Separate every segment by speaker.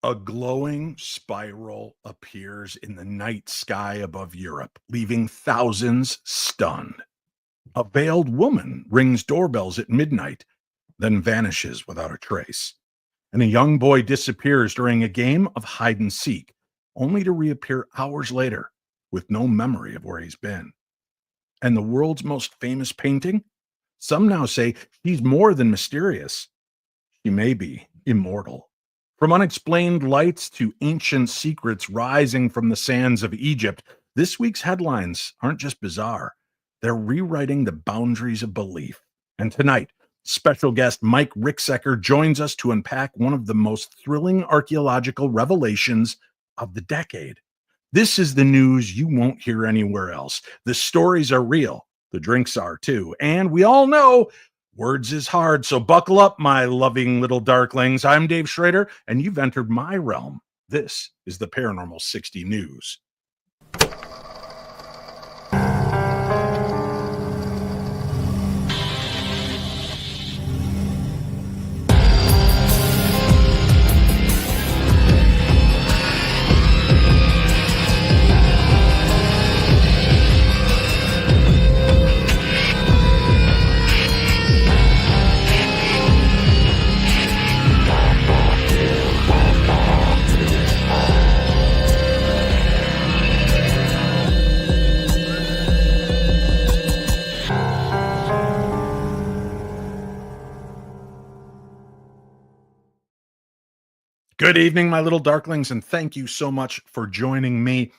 Speaker 1: A glowing spiral appears in the night sky above Europe, leaving thousands stunned. A veiled woman rings doorbells at midnight, then vanishes without a trace. And a young boy disappears during a game of hide and seek, only to reappear hours later with no memory of where he's been. And the world's most famous painting? Some now say she's more than mysterious. She may be immortal. From unexplained lights to ancient secrets rising from the sands of Egypt, this week's headlines aren't just bizarre. They're rewriting the boundaries of belief. And tonight, special guest Mike Ricksecker joins us to unpack one of the most thrilling archaeological revelations of the decade. This is the news you won't hear anywhere else. The stories are real. The drinks are too. And we all know words is hard, so buckle up, my loving little darklings. I'm Dave Schrader, and you've entered my realm. This is the Paranormal 60 News. Good evening, my little darklings, and thank you so much for joining me.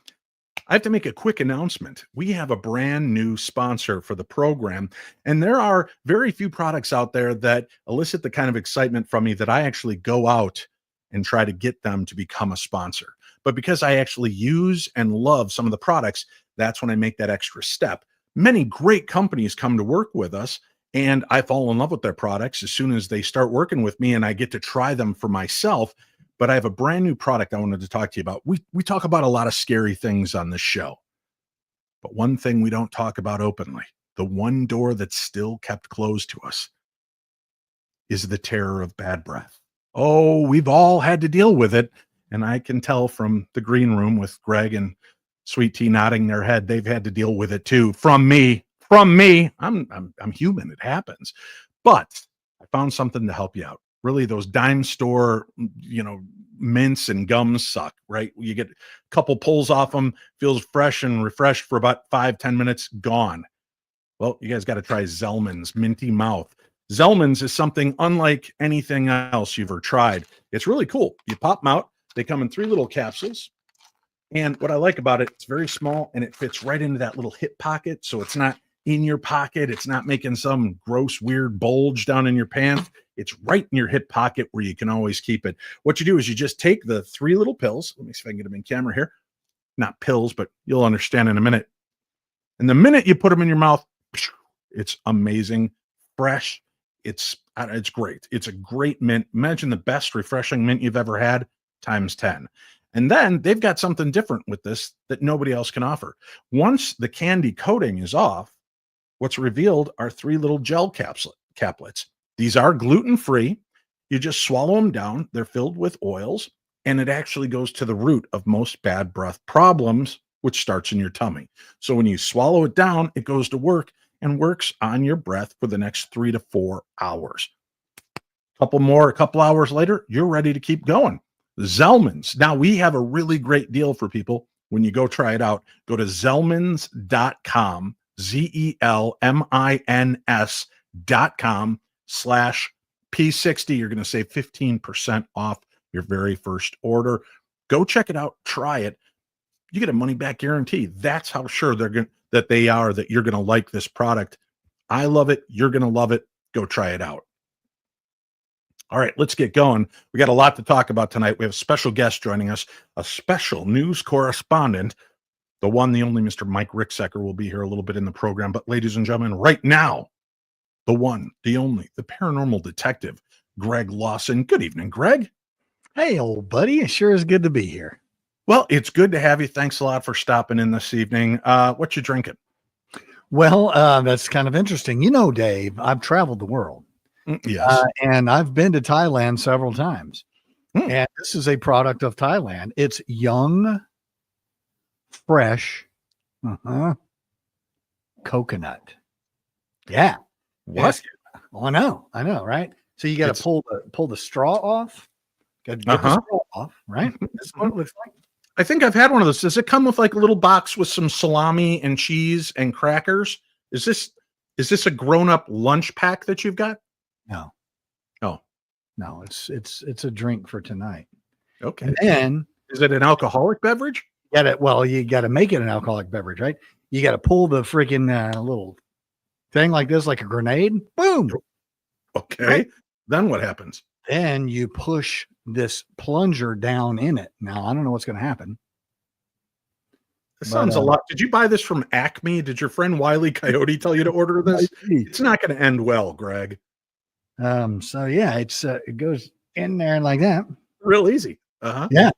Speaker 1: I have to make a quick announcement. We have a brand new sponsor for the program, and there are very few products out there that elicit the kind of excitement from me that I actually go out and try to get them to become a sponsor. But because I actually use and love some of the products, that's when I make that extra step. Many great companies come to work with us, and I fall in love with their products as soon as they start working with me, and I get to try them for myself. But I have a brand new product I wanted to talk to you about. We talk about a lot of scary things on this show. But one thing we don't talk about openly, the one door that's still kept closed to us, is the terror of bad breath. Oh, we've all had to deal with it. And I can tell from the green room with Greg and Sweet Tea nodding their head, they've had to deal with it too. From me. I'm human. It happens. But I found something to help you out. Really, those dime store, mints and gums suck, right? You get a couple pulls off them, feels fresh and refreshed for about 5-10 minutes, gone. Well, you guys got to try Zellman's Minty Mouth. Zellman's is something unlike anything else you've ever tried. It's really cool. You pop them out. They come in 3 little capsules. And what I like about it, it's very small and it fits right into that little hip pocket. So it's not in your pocket. It's not making some gross, weird bulge down in your pants. It's right in your hip pocket where you can always keep it. What you do is you just take the 3 little pills. Let me see if I can get them in camera here. Not pills, but you'll understand in a minute. And the minute you put them in your mouth, it's amazing, fresh. It's great. It's a great mint. Imagine the best refreshing mint you've ever had times 10. And then they've got something different with this that nobody else can offer. Once the candy coating is off, what's revealed are 3 little gel caplets. These are gluten-free. You just swallow them down. They're filled with oils, and it actually goes to the root of most bad breath problems, which starts in your tummy. So when you swallow it down, it goes to work and works on your breath for the next 3 to 4 hours. A couple hours later, you're ready to keep going. Zellman's. Now, we have a really great deal for people when you go try it out. Go to Zellmans.com, ZELMINS.com/P60. You're going to save 15% off your very first order. Go check it out. Try it. You get a money back guarantee. That's how sure that you're going to like this product. I love it. You're going to love it. Go try it out. All right, let's get going. We got a lot to talk about tonight. We have a special guest joining us, a special news correspondent. The one, the only Mr. Mike Ricksecker will be here a little bit in the program. But ladies and gentlemen, right now, the one, the only, the paranormal detective, Greg Lawson. Good evening, Greg.
Speaker 2: Hey, old buddy. It sure is good to be here.
Speaker 1: Well, it's good to have you. Thanks a lot for stopping in this evening. What you drinking?
Speaker 2: Well, that's kind of interesting. Dave, I've traveled the world.
Speaker 1: Yes.
Speaker 2: And I've been to Thailand several times. And this is a product of Thailand. It's young, fresh coconut. Yeah.
Speaker 1: What?
Speaker 2: Oh, I know, right? So you got to pull the straw off. Got to get the straw off, right? That's what it looks like.
Speaker 1: I think I've had one of those. Does it come with like a little box with some salami and cheese and crackers? Is this a grown-up lunch pack that you've got?
Speaker 2: No.
Speaker 1: Oh.
Speaker 2: No, it's a drink for tonight.
Speaker 1: Okay.
Speaker 2: And then
Speaker 1: is it an alcoholic beverage?
Speaker 2: You got to make it an alcoholic beverage, right? You got to pull the freaking little thing like this, like a grenade. Boom.
Speaker 1: Okay.
Speaker 2: Right?
Speaker 1: Then what happens?
Speaker 2: Then you push this plunger down in it. Now, I don't know what's going to happen.
Speaker 1: This sounds a lot. Did you buy this from Acme? Did your friend Wile E. Coyote tell you to order this? It's not going to end well, Greg.
Speaker 2: So yeah, it goes in there like that.
Speaker 1: Real easy.
Speaker 2: Yeah.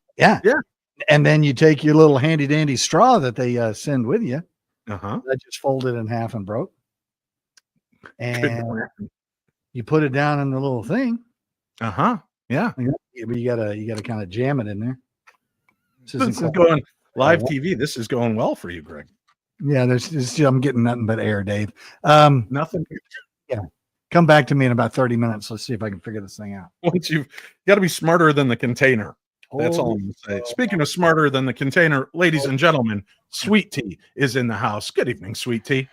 Speaker 2: And then you take your little handy dandy straw that they send with you. I just folded in half and broke. And you put it down in the little thing.
Speaker 1: Yeah.
Speaker 2: But you gotta kind of jam it in there.
Speaker 1: This is going live TV. This is going well for you, Greg.
Speaker 2: Yeah, I'm getting nothing but air, Dave.
Speaker 1: Nothing.
Speaker 2: Yeah. Come back to me in about 30 minutes. Let's see if I can figure this thing out.
Speaker 1: Once you've got to be smarter than the container. That's all I'm going to say. Speaking of smarter than the container, ladies and gentlemen, Sweet Tea is in the house. Good evening, Sweet Tea.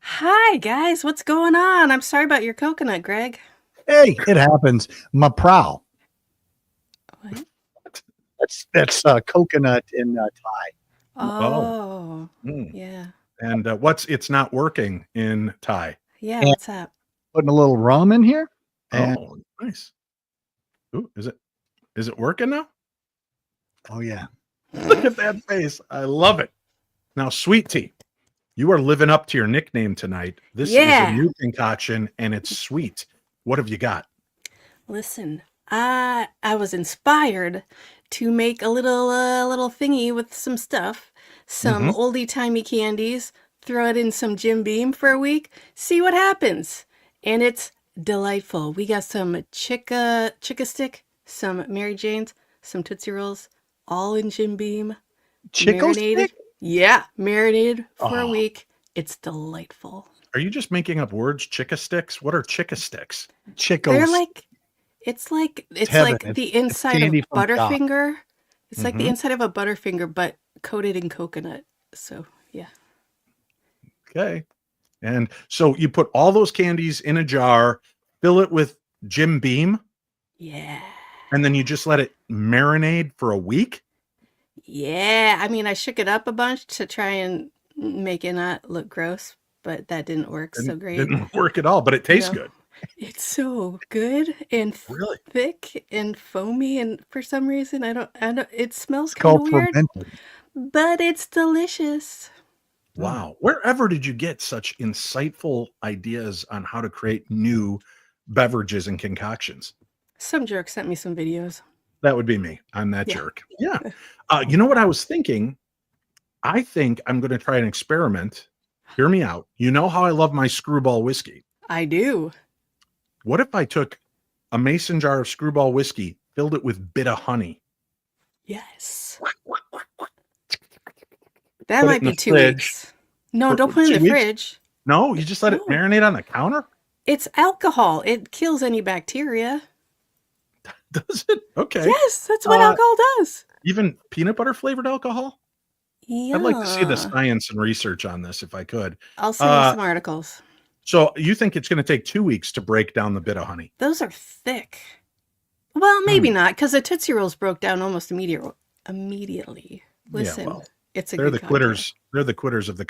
Speaker 3: Hi, guys. What's going on? I'm sorry about your coconut, Greg.
Speaker 2: Hey, it happens. My prow.
Speaker 3: What?
Speaker 2: That's coconut in Thai.
Speaker 3: Oh. Yeah.
Speaker 1: And it's not working in Thai.
Speaker 3: Yeah, what's up?
Speaker 2: Putting a little rum in here.
Speaker 1: Oh, nice. Ooh, is it working now?
Speaker 2: Oh yeah.
Speaker 1: Look at that face. I love it. Now, Sweet Tea, you are living up to your nickname tonight. This is a new concoction and it's sweet. What have you got?
Speaker 3: Listen, I was inspired to make a little thingy with some stuff, some oldie-timey candies, throw it in some Jim Beam for a week, see what happens. And it's delightful. We got some Chicka Stick, some Mary Jane's, some Tootsie Rolls, all in Jim Beam.
Speaker 2: Chicka Stick?
Speaker 3: Yeah, marinated for a week. It's delightful.
Speaker 1: Are you just making up words? Chicka Sticks? What are Chicka Sticks?
Speaker 3: They're like, it's like the inside of Butterfinger. It's like the inside of a Butterfinger, but coated in coconut. So, yeah.
Speaker 1: Okay. And so you put all those candies in a jar, fill it with Jim Beam.
Speaker 3: Yeah.
Speaker 1: And then you just let it marinate for a week?
Speaker 3: Yeah. I mean, I shook it up a bunch to try and make it not look gross, but that didn't work so great.
Speaker 1: Didn't work at all, but it tastes good.
Speaker 3: It's so good and
Speaker 1: really
Speaker 3: thick and foamy, and for some reason I don't it smells kind of weird, but it's delicious.
Speaker 1: Wow. Wherever did you get such insightful ideas on how to create new beverages and concoctions?
Speaker 3: Some jerk sent me some videos.
Speaker 1: That would be me. I'm that jerk. Yeah. You know what I was thinking? I think I'm going to try an experiment. Hear me out. You know how I love my Screwball whiskey?
Speaker 3: I do.
Speaker 1: What if I took a mason jar of Screwball whiskey, filled it with bit of honey?
Speaker 3: Yes. That might be 2 weeks. No, don't put it in the fridge.
Speaker 1: No, you just let it marinate on the counter?
Speaker 3: It's alcohol. It kills any bacteria.
Speaker 1: Does it? Okay.
Speaker 3: Yes, that's what alcohol does.
Speaker 1: Even peanut butter flavored alcohol?
Speaker 3: Yeah.
Speaker 1: I'd like to see the science and research on this if I could.
Speaker 3: I'll send you some articles.
Speaker 1: So you think it's going to take 2 weeks to break down the bit of honey?
Speaker 3: Those are thick. Well, maybe not, because the Tootsie Rolls broke down almost immediately. Listen, it's a
Speaker 1: they're
Speaker 3: good
Speaker 1: the quitters. They're the quitters of the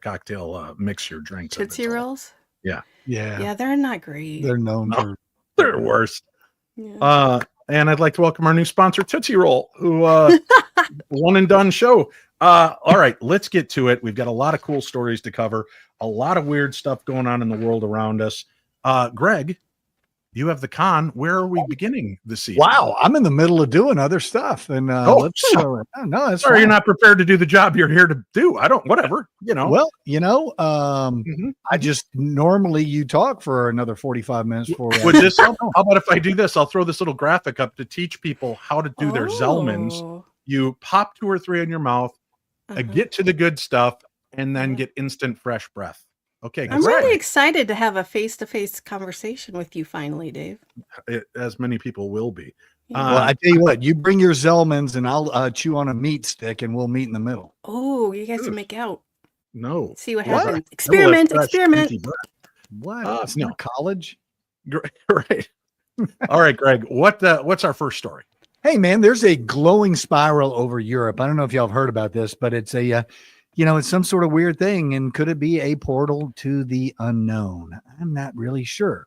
Speaker 1: cocktail mix your drinks.
Speaker 3: Tootsie Rolls?
Speaker 1: Yeah.
Speaker 2: Yeah,
Speaker 3: they're not great.
Speaker 2: They're known for
Speaker 1: they're worse.
Speaker 3: Yeah.
Speaker 1: And I'd like to welcome our new sponsor, Tootsie Roll, who one and done show. All right, let's get to it. We've got a lot of cool stories to cover, a lot of weird stuff going on in the world around us. Greg, You have the con. Where are we beginning this evening?
Speaker 2: Wow, I'm in the middle of doing other stuff, and no, that's
Speaker 1: sorry,
Speaker 2: fine.
Speaker 1: you're not prepared to do the job you're here to do. Whatever.
Speaker 2: Well, I just normally you talk for another 45 minutes before.
Speaker 1: Would this help? How about if I do this? I'll throw this little graphic up to teach people how to do their Zellmans. You pop 2 or 3 in your mouth, get to the good stuff, and then get instant fresh breath. Okay,
Speaker 3: I'm really excited to have a face-to-face conversation with you finally, Dave.
Speaker 1: As many people will be.
Speaker 2: Well, I tell you what, you bring your Zellmans and I'll chew on a meat stick and we'll meet in the middle.
Speaker 3: Oh, you guys can make out.
Speaker 1: No.
Speaker 3: See what happens. Experiment.
Speaker 2: What? It's not college.
Speaker 1: Right. All right, Greg, what's our first story?
Speaker 2: Hey, man, there's a glowing spiral over Europe. I don't know if y'all have heard about this, but it's it's some sort of weird thing. And could it be a portal to the unknown? I'm not really sure.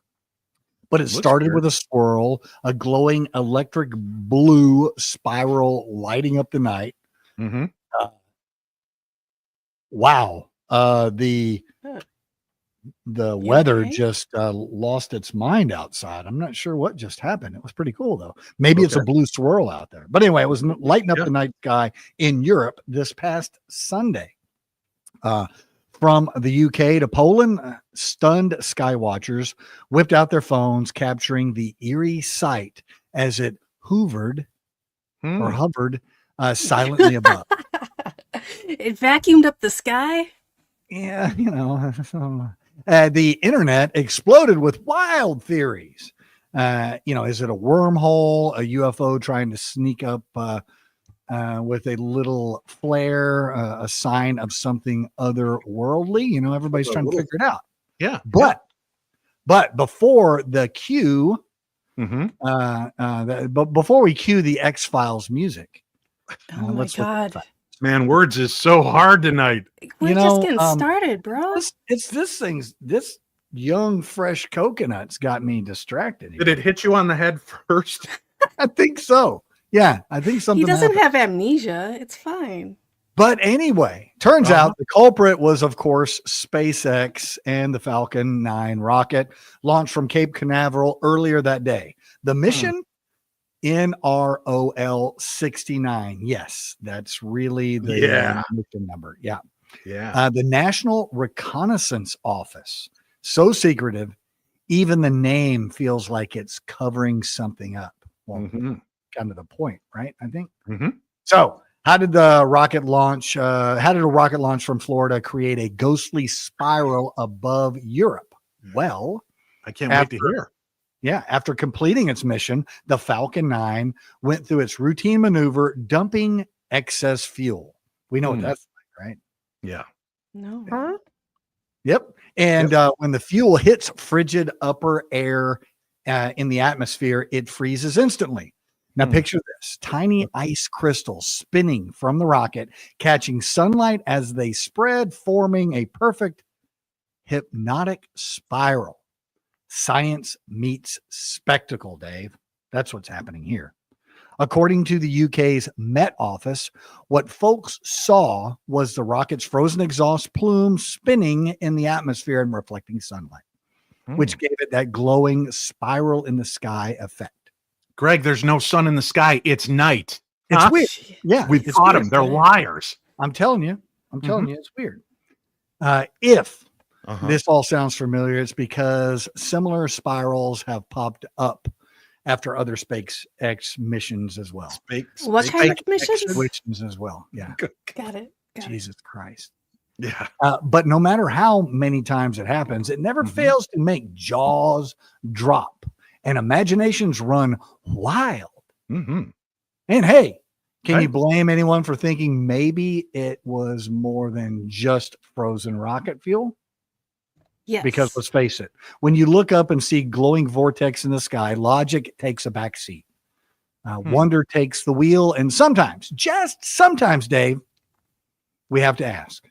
Speaker 2: But it started with a swirl, a glowing electric blue spiral lighting up the night.
Speaker 1: Mm-hmm.
Speaker 2: Wow. The weather just lost its mind outside. I'm not sure what just happened. It was pretty cool, though. Maybe it's a blue swirl out there. But anyway, it was lighting up the night sky in Europe this past Sunday. From the UK to Poland, stunned skywatchers whipped out their phones, capturing the eerie sight as it hovered silently above.
Speaker 3: It vacuumed up the sky?
Speaker 2: Yeah, the internet exploded with wild theories. Is it a wormhole, a UFO trying to sneak up with a little flare, a sign of something otherworldly? Everybody's trying to figure it out.
Speaker 1: Yeah.
Speaker 2: But before the cue, but before we cue the X-Files music,
Speaker 3: oh my God.
Speaker 1: Man, words is so hard tonight.
Speaker 3: We're just getting started, bro.
Speaker 2: This young, fresh coconut's got me distracted.
Speaker 1: Did it hit you on the head first?
Speaker 2: I think so. Yeah, I think something.
Speaker 3: He doesn't have amnesia. It's fine.
Speaker 2: But anyway, turns out the culprit was, of course, SpaceX and the Falcon 9 rocket launched from Cape Canaveral earlier that day. The mission, NROL 69. Yes, that's really the mission number. Yeah.
Speaker 1: Yeah.
Speaker 2: The National Reconnaissance Office. So secretive, even the name feels like it's covering something up. Well, kind of the point, right? I think. So how did a rocket launch from Florida create a ghostly spiral above Europe? Well,
Speaker 1: I can't wait to hear.
Speaker 2: Yeah. After completing its mission, the Falcon 9 went through its routine maneuver, dumping excess fuel. We know what that's like, right?
Speaker 1: Yeah.
Speaker 3: No.
Speaker 2: Huh? Yep. And when the fuel hits frigid upper air in the atmosphere, it freezes instantly. Now picture this: tiny ice crystals spinning from the rocket, catching sunlight as they spread, forming a perfect hypnotic spiral. Science meets spectacle, Dave. That's what's happening here. According to the UK's Met Office, what folks saw was the rocket's frozen exhaust plume spinning in the atmosphere and reflecting sunlight, which gave it that glowing spiral in the sky effect.
Speaker 1: Greg, there's no sun in the sky. It's night.
Speaker 2: It's weird. Yeah.
Speaker 1: We've caught them. They're liars.
Speaker 2: I'm telling you. It's weird. If this all sounds familiar, it's because similar spirals have popped up after other SpaceX missions as well.
Speaker 3: What kind of missions?
Speaker 2: Missions as well. Yeah.
Speaker 3: Got it.
Speaker 2: Jesus Christ.
Speaker 1: Yeah.
Speaker 2: But no matter how many times it happens, it never fails to make jaws drop and imaginations run wild. And hey, can you blame anyone for thinking maybe it was more than just frozen rocket fuel?
Speaker 3: Yes.
Speaker 2: Because let's face it, when you look up and see glowing vortex in the sky, logic takes a back seat. Wonder takes the wheel. And sometimes, just sometimes, Dave, we have to ask,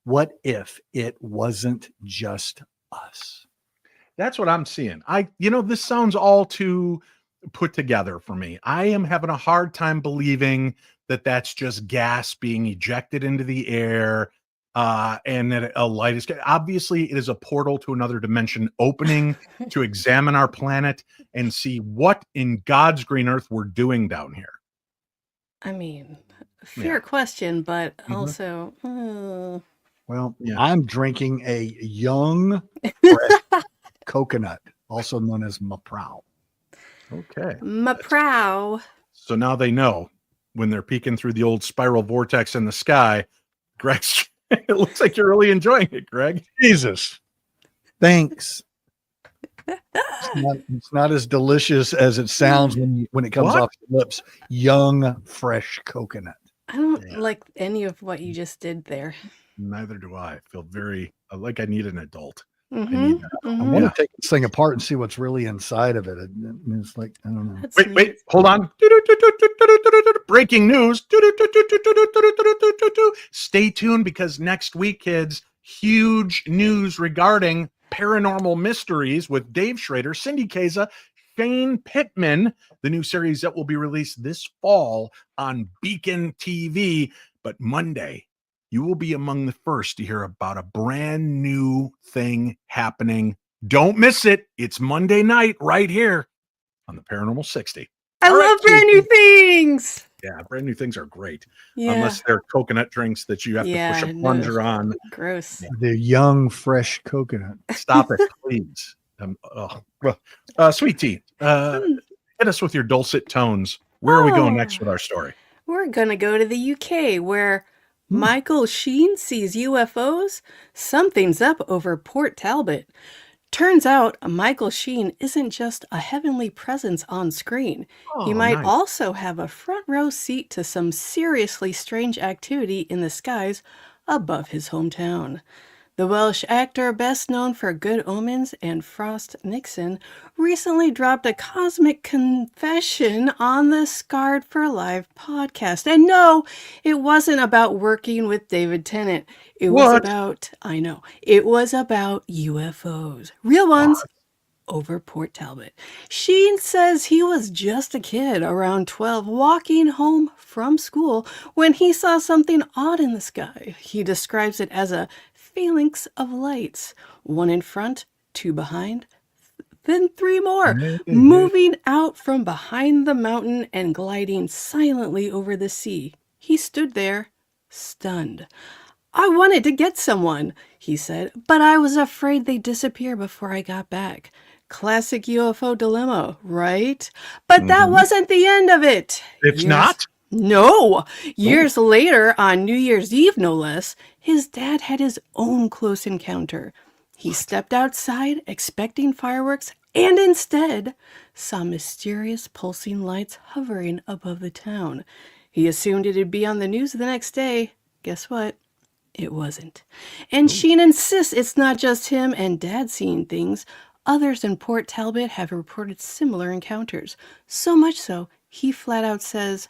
Speaker 2: what if it wasn't just us?
Speaker 1: That's what I'm seeing. This sounds all too put together for me. I am having a hard time believing that that's just gas being ejected into the air. and that a light is obviously it is a portal to another dimension opening to examine our planet and see what in God's green earth we're doing down here.
Speaker 3: I mean, fair question, but also,
Speaker 2: well, I'm drinking a young fresh coconut, also known as Maprow.
Speaker 1: Okay.
Speaker 3: Maprow.
Speaker 1: So now they know when they're peeking through the old spiral vortex in the sky. Greg's, it looks like you're really enjoying it, Greg.
Speaker 2: Jesus. Thanks. It's not as delicious as it sounds when it comes off your lips. Young, fresh coconut.
Speaker 3: I don't like any of what you just did there.
Speaker 1: Neither do I. I feel very like I need an adult.
Speaker 2: I want to take this thing apart and see what's really inside of it. It's like, I don't know.
Speaker 1: Wait, hold on. Breaking news. Stay tuned because next week, kids, huge news regarding Paranormal Mysteries with Dave Schrader, Cindy Kaza, Shane Pittman, the new series that will be released this fall on Beacon TV. But Monday, you will be among the first to hear about a brand new thing happening. Don't miss it. It's Monday night right here on the Paranormal 60.
Speaker 3: I love brand new things.
Speaker 1: Yeah, brand new things are great. Yeah. Unless they're coconut drinks that you have to push a plunger on.
Speaker 3: Gross.
Speaker 2: They're young, fresh coconut.
Speaker 1: Stop it, please. Sweet tea, hit us with your dulcet tones. Where are we going next with our story?
Speaker 3: We're going to go to the UK where Michael Sheen sees UFOs. Something's up over Port Talbot. Turns out Michael Sheen isn't just a heavenly presence on screen. He might also have a front row seat to some seriously strange activity in the skies above his hometown. The Welsh actor, best known for Good Omens and Frost Nixon, recently dropped a cosmic confession on the Scarred for Life podcast. And no, it wasn't about working with David Tennant. It was about UFOs. Real ones over Port Talbot. Sheen says he was just a kid around 12 walking home from school when he saw something odd in the sky. He describes it as a phalanx of lights, one in front, two behind, then three more, moving out from behind the mountain and gliding silently over the sea. He stood there, stunned. I wanted to get someone, he said, but I was afraid they'd disappear before I got back. Classic UFO dilemma, right? But that wasn't the end of it.
Speaker 1: It's not?
Speaker 3: No. Years later, on New Year's Eve, no less, his dad had his own close encounter. He stepped outside expecting fireworks and instead saw mysterious pulsing lights hovering above the town. He assumed it'd be on the news the next day. Guess what? It wasn't. And Sheen insists it's not just him and Dad seeing things. Others in Port Talbot have reported similar encounters. So much so, he flat out says,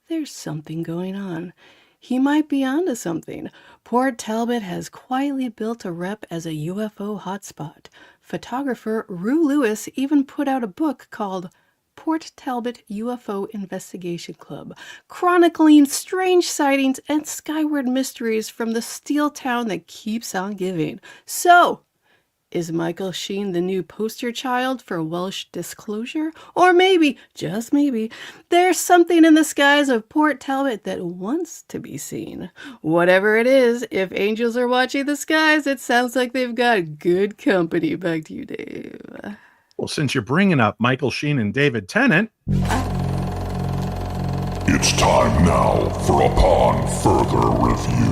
Speaker 3: there's something going on. He might be onto something. Port Talbot has quietly built a rep as a UFO hotspot. Photographer Rue Lewis even put out a book called Port Talbot UFO Investigation Club, chronicling strange sightings and skyward mysteries from the steel town that keeps on giving. So, is Michael Sheen the new poster child for Welsh disclosure? Or maybe, just maybe, there's something in the skies of Port Talbot that wants to be seen. Whatever it is, if angels are watching the skies, it sounds like they've got good company. Back to you, Dave.
Speaker 1: Well, since you're bringing up Michael Sheen and David Tennant,
Speaker 4: it's time now for Upon Further Review.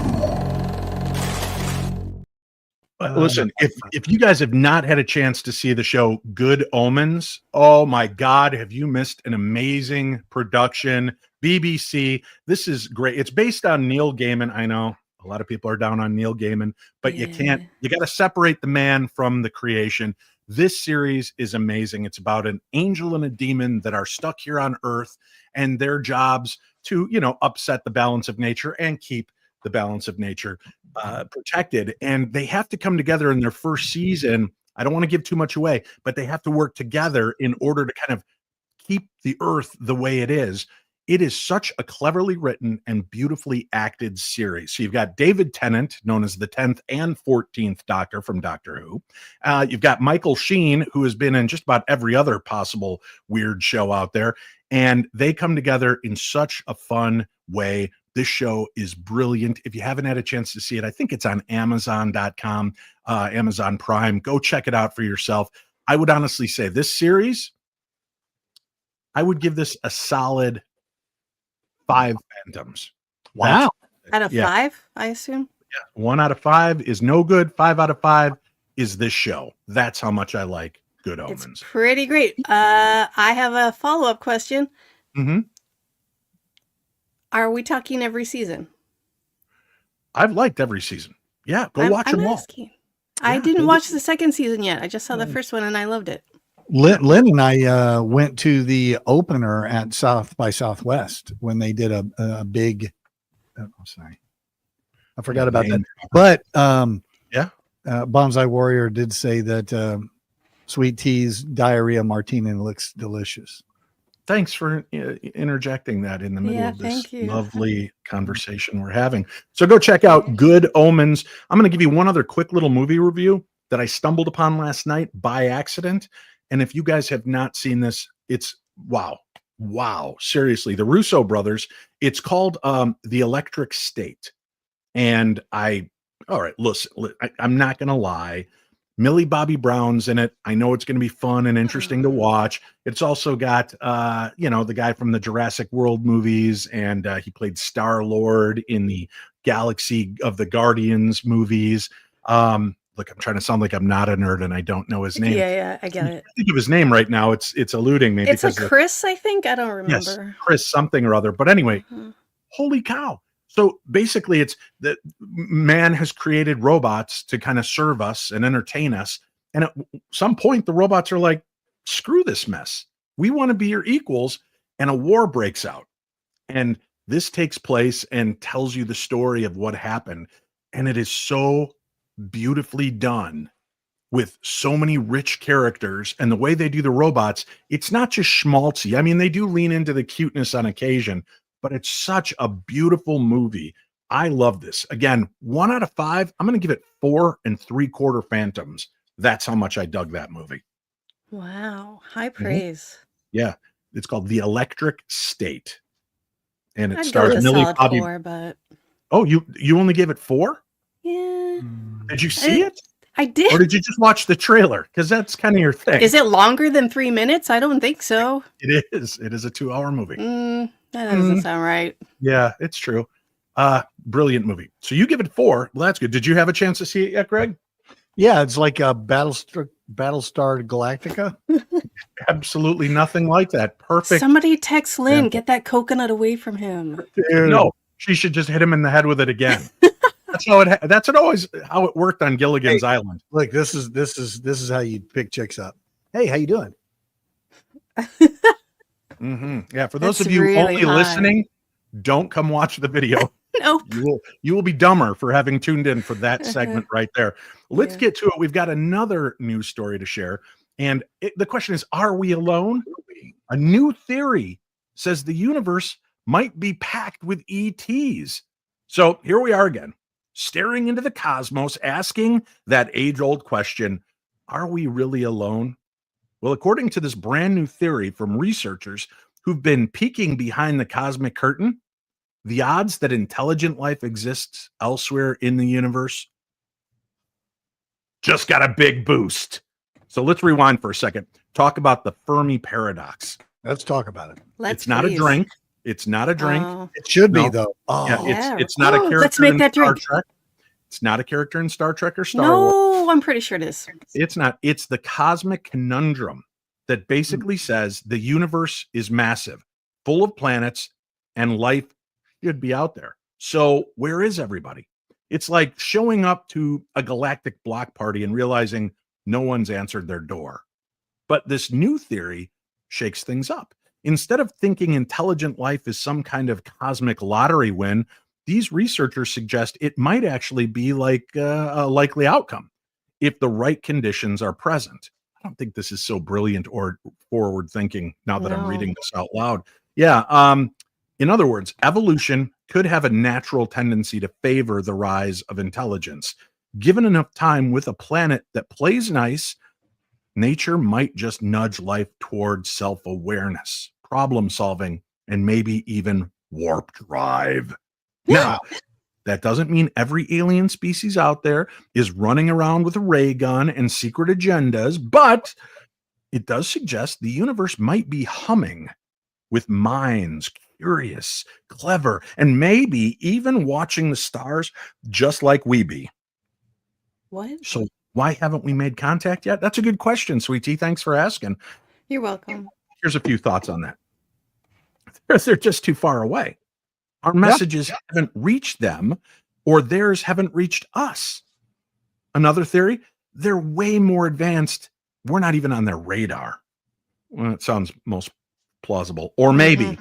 Speaker 1: Listen, if you guys have not had a chance to see the show Good Omens, oh my God, have you missed an amazing production? BBC, this is great. It's based on Neil Gaiman. I know a lot of people are down on Neil Gaiman, but you got to separate the man from the creation. This series is amazing. It's about an angel and a demon that are stuck here on Earth and their jobs to, upset the balance of nature and keep the balance of nature protected. And they have to come together in their first season. I don't want to give too much away, but they have to work together in order to kind of keep the Earth the way it is. It is such a cleverly written and beautifully acted series. So you've got David Tennant, known as the 10th and 14th Doctor from Doctor Who. You've got Michael Sheen, who has been in just about every other possible weird show out there. And they come together in such a fun way. This show is brilliant. If you haven't had a chance to see it, I think it's on Amazon.com, Amazon Prime. Go check it out for yourself. I would honestly say this series, I would give this a solid 5 phantoms.
Speaker 2: Wow.
Speaker 3: Out of 5, I assume?
Speaker 1: Yeah. 1 out of 5 is no good. 5 out of 5 is this show. That's how much I like Good Omens.
Speaker 3: It's pretty great. I have a follow-up question.
Speaker 1: Mm-hmm.
Speaker 3: Are we talking every season?
Speaker 1: I've liked every season. Yeah, go watch them all.
Speaker 3: Asking. I didn't watch the second season yet. I just saw the first one and I loved it.
Speaker 2: Lynn and I went to the opener at South by Southwest when they did a big. Sorry, I forgot about that. But Bonsai Warrior did say that Sweet Tea's diarrhea martini looks delicious.
Speaker 1: Thanks for interjecting that in the middle of this lovely conversation we're having. So go check out Good Omens. I'm going to give you one other quick little movie review that I stumbled upon last night by accident. And if you guys have not seen this, it's wow. Seriously, the Russo brothers, it's called The Electric State. And all right, listen, I'm not going to lie. Millie Bobby Brown's in it. I know it's going to be fun and interesting to watch. It's also got, the guy from the Jurassic World movies, and he played Star-Lord in the Galaxy of the Guardians movies. Look, I'm trying to sound like I'm not a nerd and I don't know his name.
Speaker 3: Yeah, I get it.
Speaker 1: I think of his name right now. It's eluding me.
Speaker 3: It's a Chris, I think. I don't remember.
Speaker 1: Yes, Chris something or other. But anyway, holy cow. So basically, it's that man has created robots to kind of serve us and entertain us. And at some point, the robots are like, screw this mess. We want to be your equals. And a war breaks out. And this takes place and tells you the story of what happened. And it is so beautifully done with so many rich characters, and the way they do the robots, it's not just schmaltzy. I mean, they do lean into the cuteness on occasion, but it's such a beautiful movie. I love this. Again, 1 out of 5. I'm going to give it 4 3/4 phantoms. That's how much I dug that movie.
Speaker 3: Wow. High praise.
Speaker 1: Yeah. It's called The Electric State. And it
Speaker 3: I'd
Speaker 1: stars
Speaker 3: go with a
Speaker 1: Millie
Speaker 3: solid
Speaker 1: Bobby.
Speaker 3: 4, but
Speaker 1: Oh, you only gave it 4?
Speaker 3: yeah.
Speaker 1: Did you see it?
Speaker 3: I did.
Speaker 1: Or did you just watch the trailer? Because that's kind of your thing.
Speaker 3: Is it longer than 3 minutes? I don't think so.
Speaker 1: It is. It is a 2-hour movie.
Speaker 3: That doesn't sound right.
Speaker 1: Yeah, it's true. Brilliant movie. So you give it 4. Well, that's good. Did you have a chance to see it yet, Greg?
Speaker 2: Yeah, it's like a Battlestar Galactica.
Speaker 1: Absolutely nothing like that. Perfect.
Speaker 3: Somebody text Lynn, get that coconut away from him.
Speaker 2: Dude.
Speaker 1: No, she should just hit him in the head with it again. That's always how it worked on Gilligan's Island.
Speaker 2: Look, this is how you pick chicks up. Hey, how you doing?
Speaker 1: Yeah, for those of you
Speaker 3: really
Speaker 1: only
Speaker 3: high.
Speaker 1: listening, don't come watch the video.
Speaker 3: Nope.
Speaker 1: You will be dumber for having tuned in for that segment right there. Let's get to it. We've got another news story to share. And the question is, are we alone? A new theory says the universe might be packed with ETs. So here we are again, staring into the cosmos, asking that age-old question, are we really alone? Well, according to this brand new theory from researchers who've been peeking behind the cosmic curtain, the odds that intelligent life exists elsewhere in the universe just got a big boost. So let's rewind for a second. Talk about the Fermi paradox.
Speaker 2: Let's talk about it.
Speaker 1: It's not a drink. It's not a drink.
Speaker 2: It should be though. Oh,
Speaker 1: yeah, it's not a character
Speaker 3: let's make
Speaker 1: in
Speaker 3: that
Speaker 1: Star
Speaker 3: drink.
Speaker 1: Trek. It's not a character in Star Trek or Star Wars.
Speaker 3: No, I'm pretty sure it is.
Speaker 1: It's not. It's the cosmic conundrum that basically says the universe is massive, full of planets, and life should be out there. So where is everybody? It's like showing up to a galactic block party and realizing no one's answered their door. But this new theory shakes things up. Instead of thinking intelligent life is some kind of cosmic lottery win, these researchers suggest it might actually be like a likely outcome if the right conditions are present. I don't think this is so brilliant or forward thinking now that I'm reading this out loud. Yeah. In other words, evolution could have a natural tendency to favor the rise of intelligence. Given enough time with a planet that plays nice, nature might just nudge life towards self-awareness, problem solving, and maybe even warp drive. Now, that doesn't mean every alien species out there is running around with a ray gun and secret agendas, but it does suggest the universe might be humming with minds curious, clever, and maybe even watching the stars just like we be.
Speaker 3: What?
Speaker 1: So why haven't we made contact yet? That's a good question, Sweetie. Thanks for asking.
Speaker 3: You're welcome.
Speaker 1: Here's a few thoughts on that. They're just too far away. Our messages haven't reached them, or theirs haven't reached us. Another theory, they're way more advanced. We're not even on their radar. Well, it sounds most plausible. Or maybe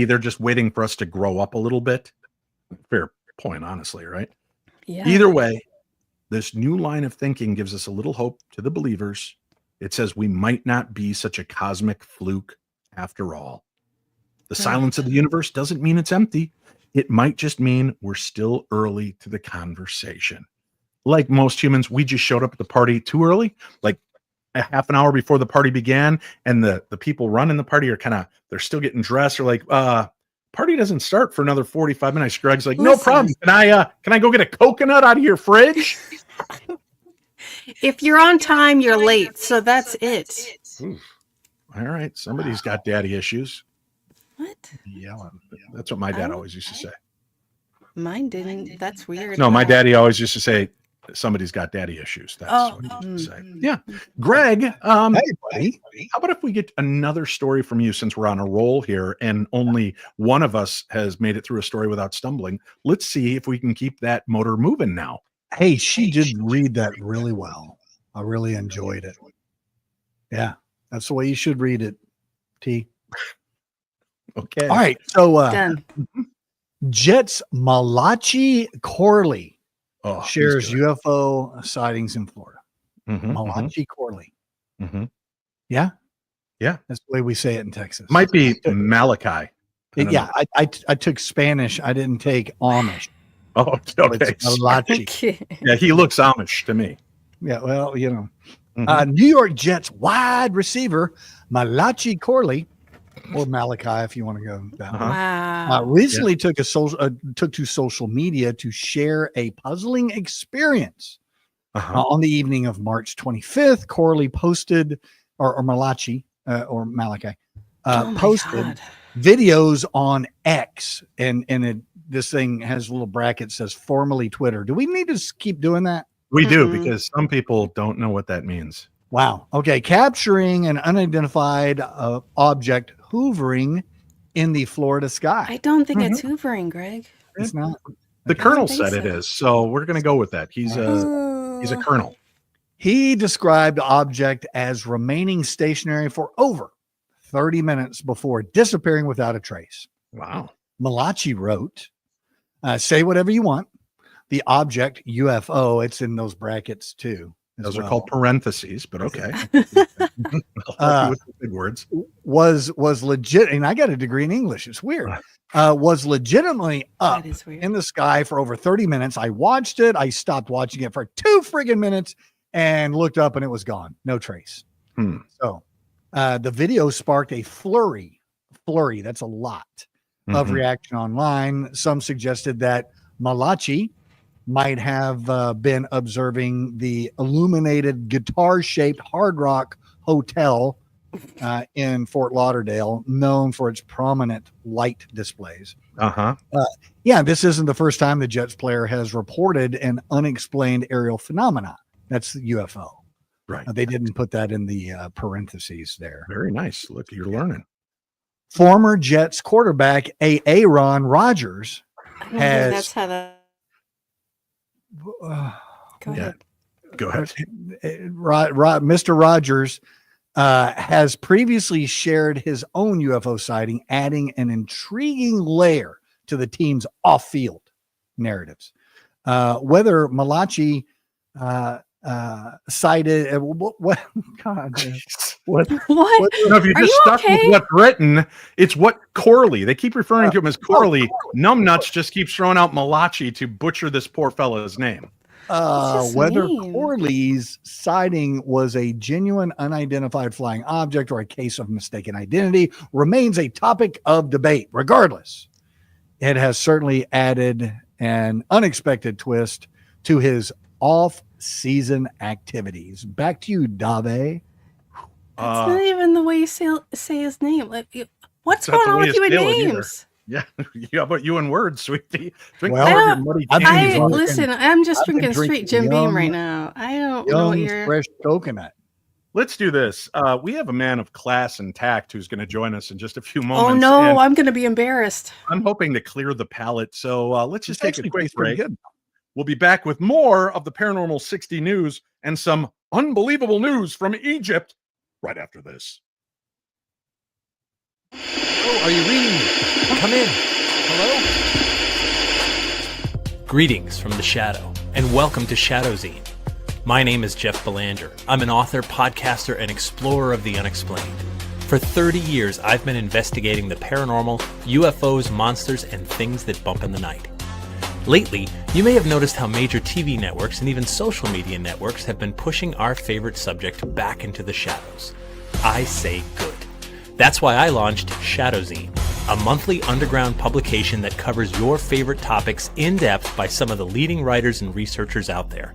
Speaker 1: they're just waiting for us to grow up a little bit. Fair point, honestly, right?
Speaker 3: Yeah.
Speaker 1: Either way, this new line of thinking gives us a little hope to the believers. It says we might not be such a cosmic fluke after all. The silence of the universe doesn't mean it's empty. It might just mean we're still early to the conversation. Like most humans, we just showed up at the party too early, like a half an hour before the party began, and the people running the party are they're still getting dressed, or like, party doesn't start for another 45 minutes. Greg's like, no problem. Can I go get a coconut out of your fridge?
Speaker 3: If you're on time, you're late. So that's it.
Speaker 1: Oof. All right. Somebody's got daddy issues.
Speaker 3: What?
Speaker 1: Yelling. That's what my dad always used to say.
Speaker 3: Mine didn't. That's weird.
Speaker 1: No, my daddy always used to say, somebody's got daddy issues. That's what he used to say. Yeah. Greg, hey, buddy. How about if we get another story from you, since we're on a roll here and only one of us has made it through a story without stumbling? Let's see if we can keep that motor moving now.
Speaker 2: Hey, she did read that really well. I really enjoyed it. Yeah, that's the way you should read it, T.
Speaker 1: Okay.
Speaker 2: All right. So
Speaker 3: Done.
Speaker 2: Jet's Malachi Corley shares
Speaker 1: he's
Speaker 2: UFO sightings in Florida. Malachi Corley. Yeah?
Speaker 1: Yeah.
Speaker 2: That's the way we say it in Texas.
Speaker 1: Might be Malachi.
Speaker 2: I took Spanish. I didn't take Amish.
Speaker 1: Oh, okay.
Speaker 2: Malachi.
Speaker 1: Yeah, he looks Amish to me.
Speaker 2: Yeah, well, you know. New York Jets wide receiver Malachi Corley, or Malachi if you want to go that way.
Speaker 3: Wow.
Speaker 2: Recently took to social media to share a puzzling experience. On the evening of March 25th, Corley posted, or Malachi posted videos on X, and this thing has a little bracket that says formerly Twitter. Do we need to keep doing that?
Speaker 1: We do, because some people don't know what that means.
Speaker 2: Wow. Okay. Capturing an unidentified object hovering in the Florida sky.
Speaker 3: I don't think it's hoovering, Greg.
Speaker 2: It's not.
Speaker 1: The colonel said it is, so we're going to go with that. He's a colonel.
Speaker 2: He described the object as remaining stationary for over 30 minutes before disappearing without a trace.
Speaker 1: Wow.
Speaker 2: Malachi wrote, say whatever you want. The object UFO, it's in those brackets too.
Speaker 1: Those are called parentheses, but okay. With the big words.
Speaker 2: Was legit, and I got a degree in English. It's weird. Was legitimately up in the sky for over 30 minutes. I watched it. I stopped watching it for 2 friggin' minutes and looked up, and it was gone. No trace. So the video sparked a flurry. That's a lot of reaction online. Some suggested that Malachi might have been observing the illuminated guitar-shaped Hard Rock Hotel in Fort Lauderdale, known for its prominent light displays. Yeah, this isn't the first time the Jets player has reported an unexplained aerial phenomenon. That's the UFO.
Speaker 1: Right.
Speaker 2: They didn't put that in the parentheses there.
Speaker 1: Very nice. Look, you're learning.
Speaker 2: Former Jets quarterback Aaron Rodgers has...
Speaker 3: That's how the... Go ahead.
Speaker 1: Go ahead.
Speaker 2: Mr. Rogers has previously shared his own UFO sighting, adding an intriguing layer to the team's off-field narratives. Whether Malachi cited,
Speaker 3: What?
Speaker 1: No, if you're
Speaker 3: Are
Speaker 1: just
Speaker 3: you
Speaker 1: stuck
Speaker 3: okay?
Speaker 1: with what's written, it's what Corley. They keep referring to him as Corley. Numbnuts just keeps throwing out Malachi to butcher this poor fella's name.
Speaker 2: Whether
Speaker 3: mean.
Speaker 2: Corley's sighting was a genuine unidentified flying object or a case of mistaken identity remains a topic of debate. Regardless, it has certainly added an unexpected twist to his off-season activities. Back to you, Dave.
Speaker 3: That's not even the way you say his name. Like, what's going on with you and names?
Speaker 1: Yeah, how about you and words, sweetie?
Speaker 3: Listen, I'm just drinking straight Jim Beam right now. I don't know what you're...
Speaker 2: fresh coconut.
Speaker 1: Let's do this. We have a man of class and tact who's going to join us in just a few moments.
Speaker 3: Oh, no, I'm going to be embarrassed.
Speaker 1: I'm hoping to clear the palate. So let's just take a quick break. We'll be back with more of the Paranormal 60 news and some unbelievable news from Egypt right after this.
Speaker 5: Oh, are you reading? Come in. Hello? Greetings from the Shadow, and welcome to Shadowzine. My name is Jeff Belanger. I'm an author, podcaster, and explorer of the unexplained. For 30 years, I've been investigating the paranormal, UFOs, monsters, and things that bump in the night. Lately, you may have noticed how major TV networks and even social media networks have been pushing our favorite subject back into the shadows. I say good. That's why I launched Shadowzine, a monthly underground publication that covers your favorite topics in depth by some of the leading writers and researchers out there.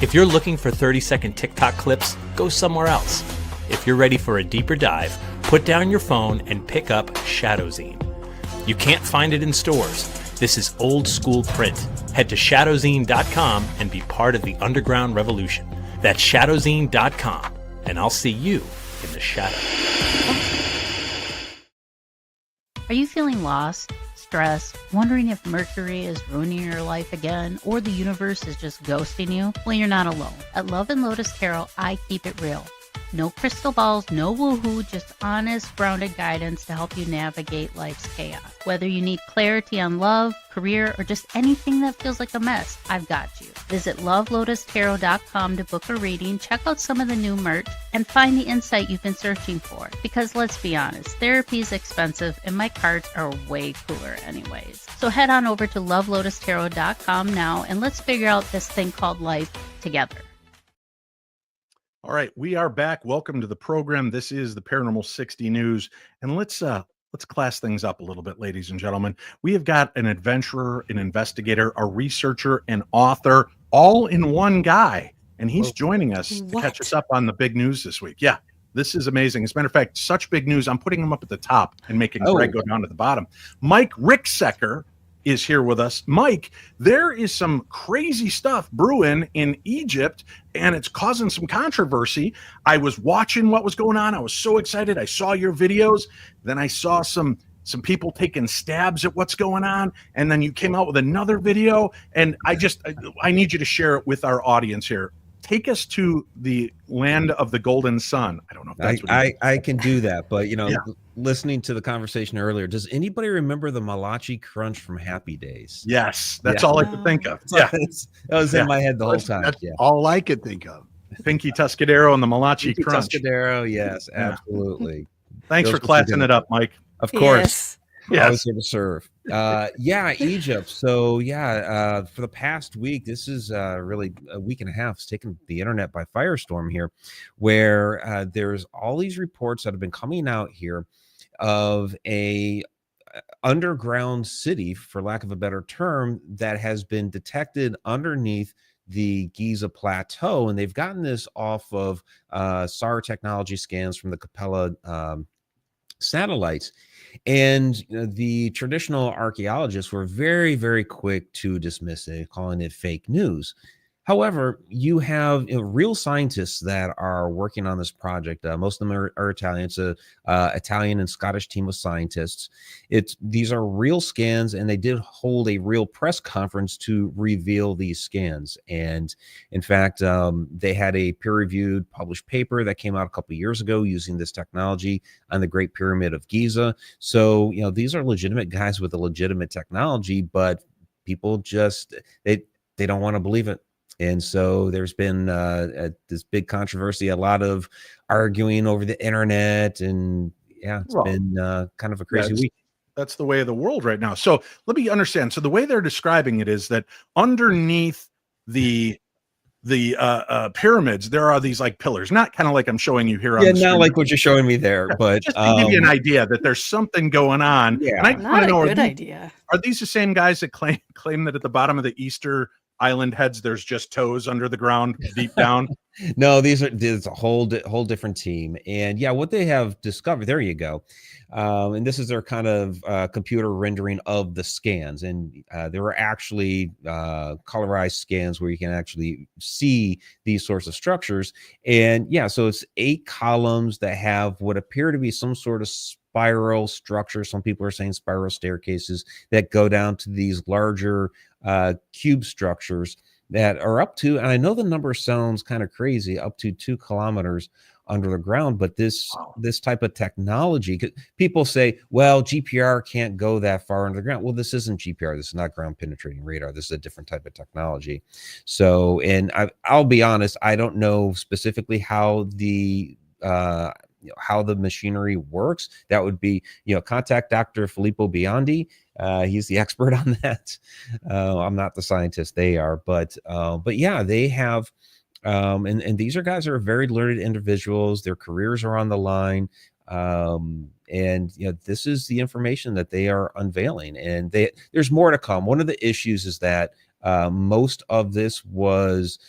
Speaker 5: If you're looking for 30-second TikTok clips, go somewhere else. If you're ready for a deeper dive, put down your phone and pick up Shadowzine. You can't find it in stores. This is old school print. Head to shadowzine.com and be part of the underground revolution. That's shadowzine.com, and I'll see you in the shadow.
Speaker 6: Are you feeling lost, stressed, wondering if Mercury is ruining your life again, or the universe is just ghosting you? Well, you're not alone. At Love and Lotus Tarot, I keep it real. No crystal balls, no woohoo, just honest, grounded guidance to help you navigate life's chaos. Whether you need clarity on love, career, or just anything that feels like a mess, I've got you. Visit lovelotustarot.com to book a reading, check out some of the new merch, and find the insight you've been searching for. Because let's be honest, therapy is expensive and my cards are way cooler anyways. So head on over to lovelotustarot.com now and let's figure out this thing called life together.
Speaker 1: All right, we are back. Welcome to the program. This is the Paranormal 60 News, and let's class things up a little bit, ladies and gentlemen. We have got an adventurer, an investigator, a researcher, an author, all in one guy, and he's joining us to catch us up on the big news this week. Yeah, this is amazing. As a matter of fact, such big news, I'm putting him up at the top and making Greg go down to the bottom. Mike Ricksecker is here with us. Mike, there is some crazy stuff brewing in Egypt, and it's causing some controversy. I was watching what was going on. I was so excited. I saw your videos. Then I saw some people taking stabs at what's going on, and then you came out with another video, and I need you to share it with our audience here. Take us to the land of the golden sun. I don't know if that's what
Speaker 7: I can do that, but listening to the conversation earlier, does anybody remember the Malachi Crunch from Happy Days?
Speaker 1: Yes, that's all I could think of.
Speaker 7: Yeah, that was in my head the whole time.
Speaker 2: That's all I could think of.
Speaker 1: Pinky Tuscadero and the Malachi Crunch.
Speaker 7: Tuscadero, yes, absolutely.
Speaker 1: Thanks for classing it up, Mike.
Speaker 7: Of course.
Speaker 1: Yes.
Speaker 7: Always here to serve. Egypt. So for the past week, this is really a week and a half. It's taken the internet by firestorm here, where there's all these reports that have been coming out here of a underground city, for lack of a better term, that has been detected underneath the Giza Plateau, and they've gotten this off of SAR technology scans from the Capella satellites. And the traditional archaeologists were very, very quick to dismiss it, calling it fake news. However, you have real scientists that are working on this project. Most of them are Italian. It's a Italian and Scottish team of scientists. These are real scans, and they did hold a real press conference to reveal these scans. And in fact, they had a peer-reviewed published paper that came out a couple of years ago using this technology on the Great Pyramid of Giza. So, these are legitimate guys with a legitimate technology, but people just they don't want to believe it. And so there's been this big controversy, a lot of arguing over the internet, and it's been kind of a crazy week.
Speaker 1: That's the way of the world right now. So let me understand. So the way they're describing it is that underneath the pyramids, there are these like pillars, not kind of like I'm showing you here on the screen.
Speaker 7: Not like what you're showing me there, but
Speaker 1: just to give you an idea that there's something going on.
Speaker 7: Yeah,
Speaker 1: and I
Speaker 3: not a good idea.
Speaker 1: Are these the same guys that claim that at the bottom of the Easter Island heads there's just toes under the ground deep down?
Speaker 7: No, there's a whole different team. And what they have discovered, there you go. And this is their kind of computer rendering of the scans. And there are actually colorized scans where you can actually see these sorts of structures. And so it's 8 columns that have what appear to be some sort of spiral structure. Some people are saying spiral staircases that go down to these larger cube structures that are up to, and I know the number sounds kind of crazy, up to 2 kilometers under the ground. But this type of technology, people say, well, GPR can't go that far under the ground. Well, this isn't GPR. This is not ground penetrating radar. This is a different type of technology. So, and I'll be honest, I don't know specifically how the machinery works. That would be, contact Dr. Filippo Biondi. He's the expert on that. I'm not the scientist, they are, but they have, and these are guys that are very learned individuals. Their careers are on the line. And this is the information that they are unveiling, and there's more to come. One of the issues is that most of this was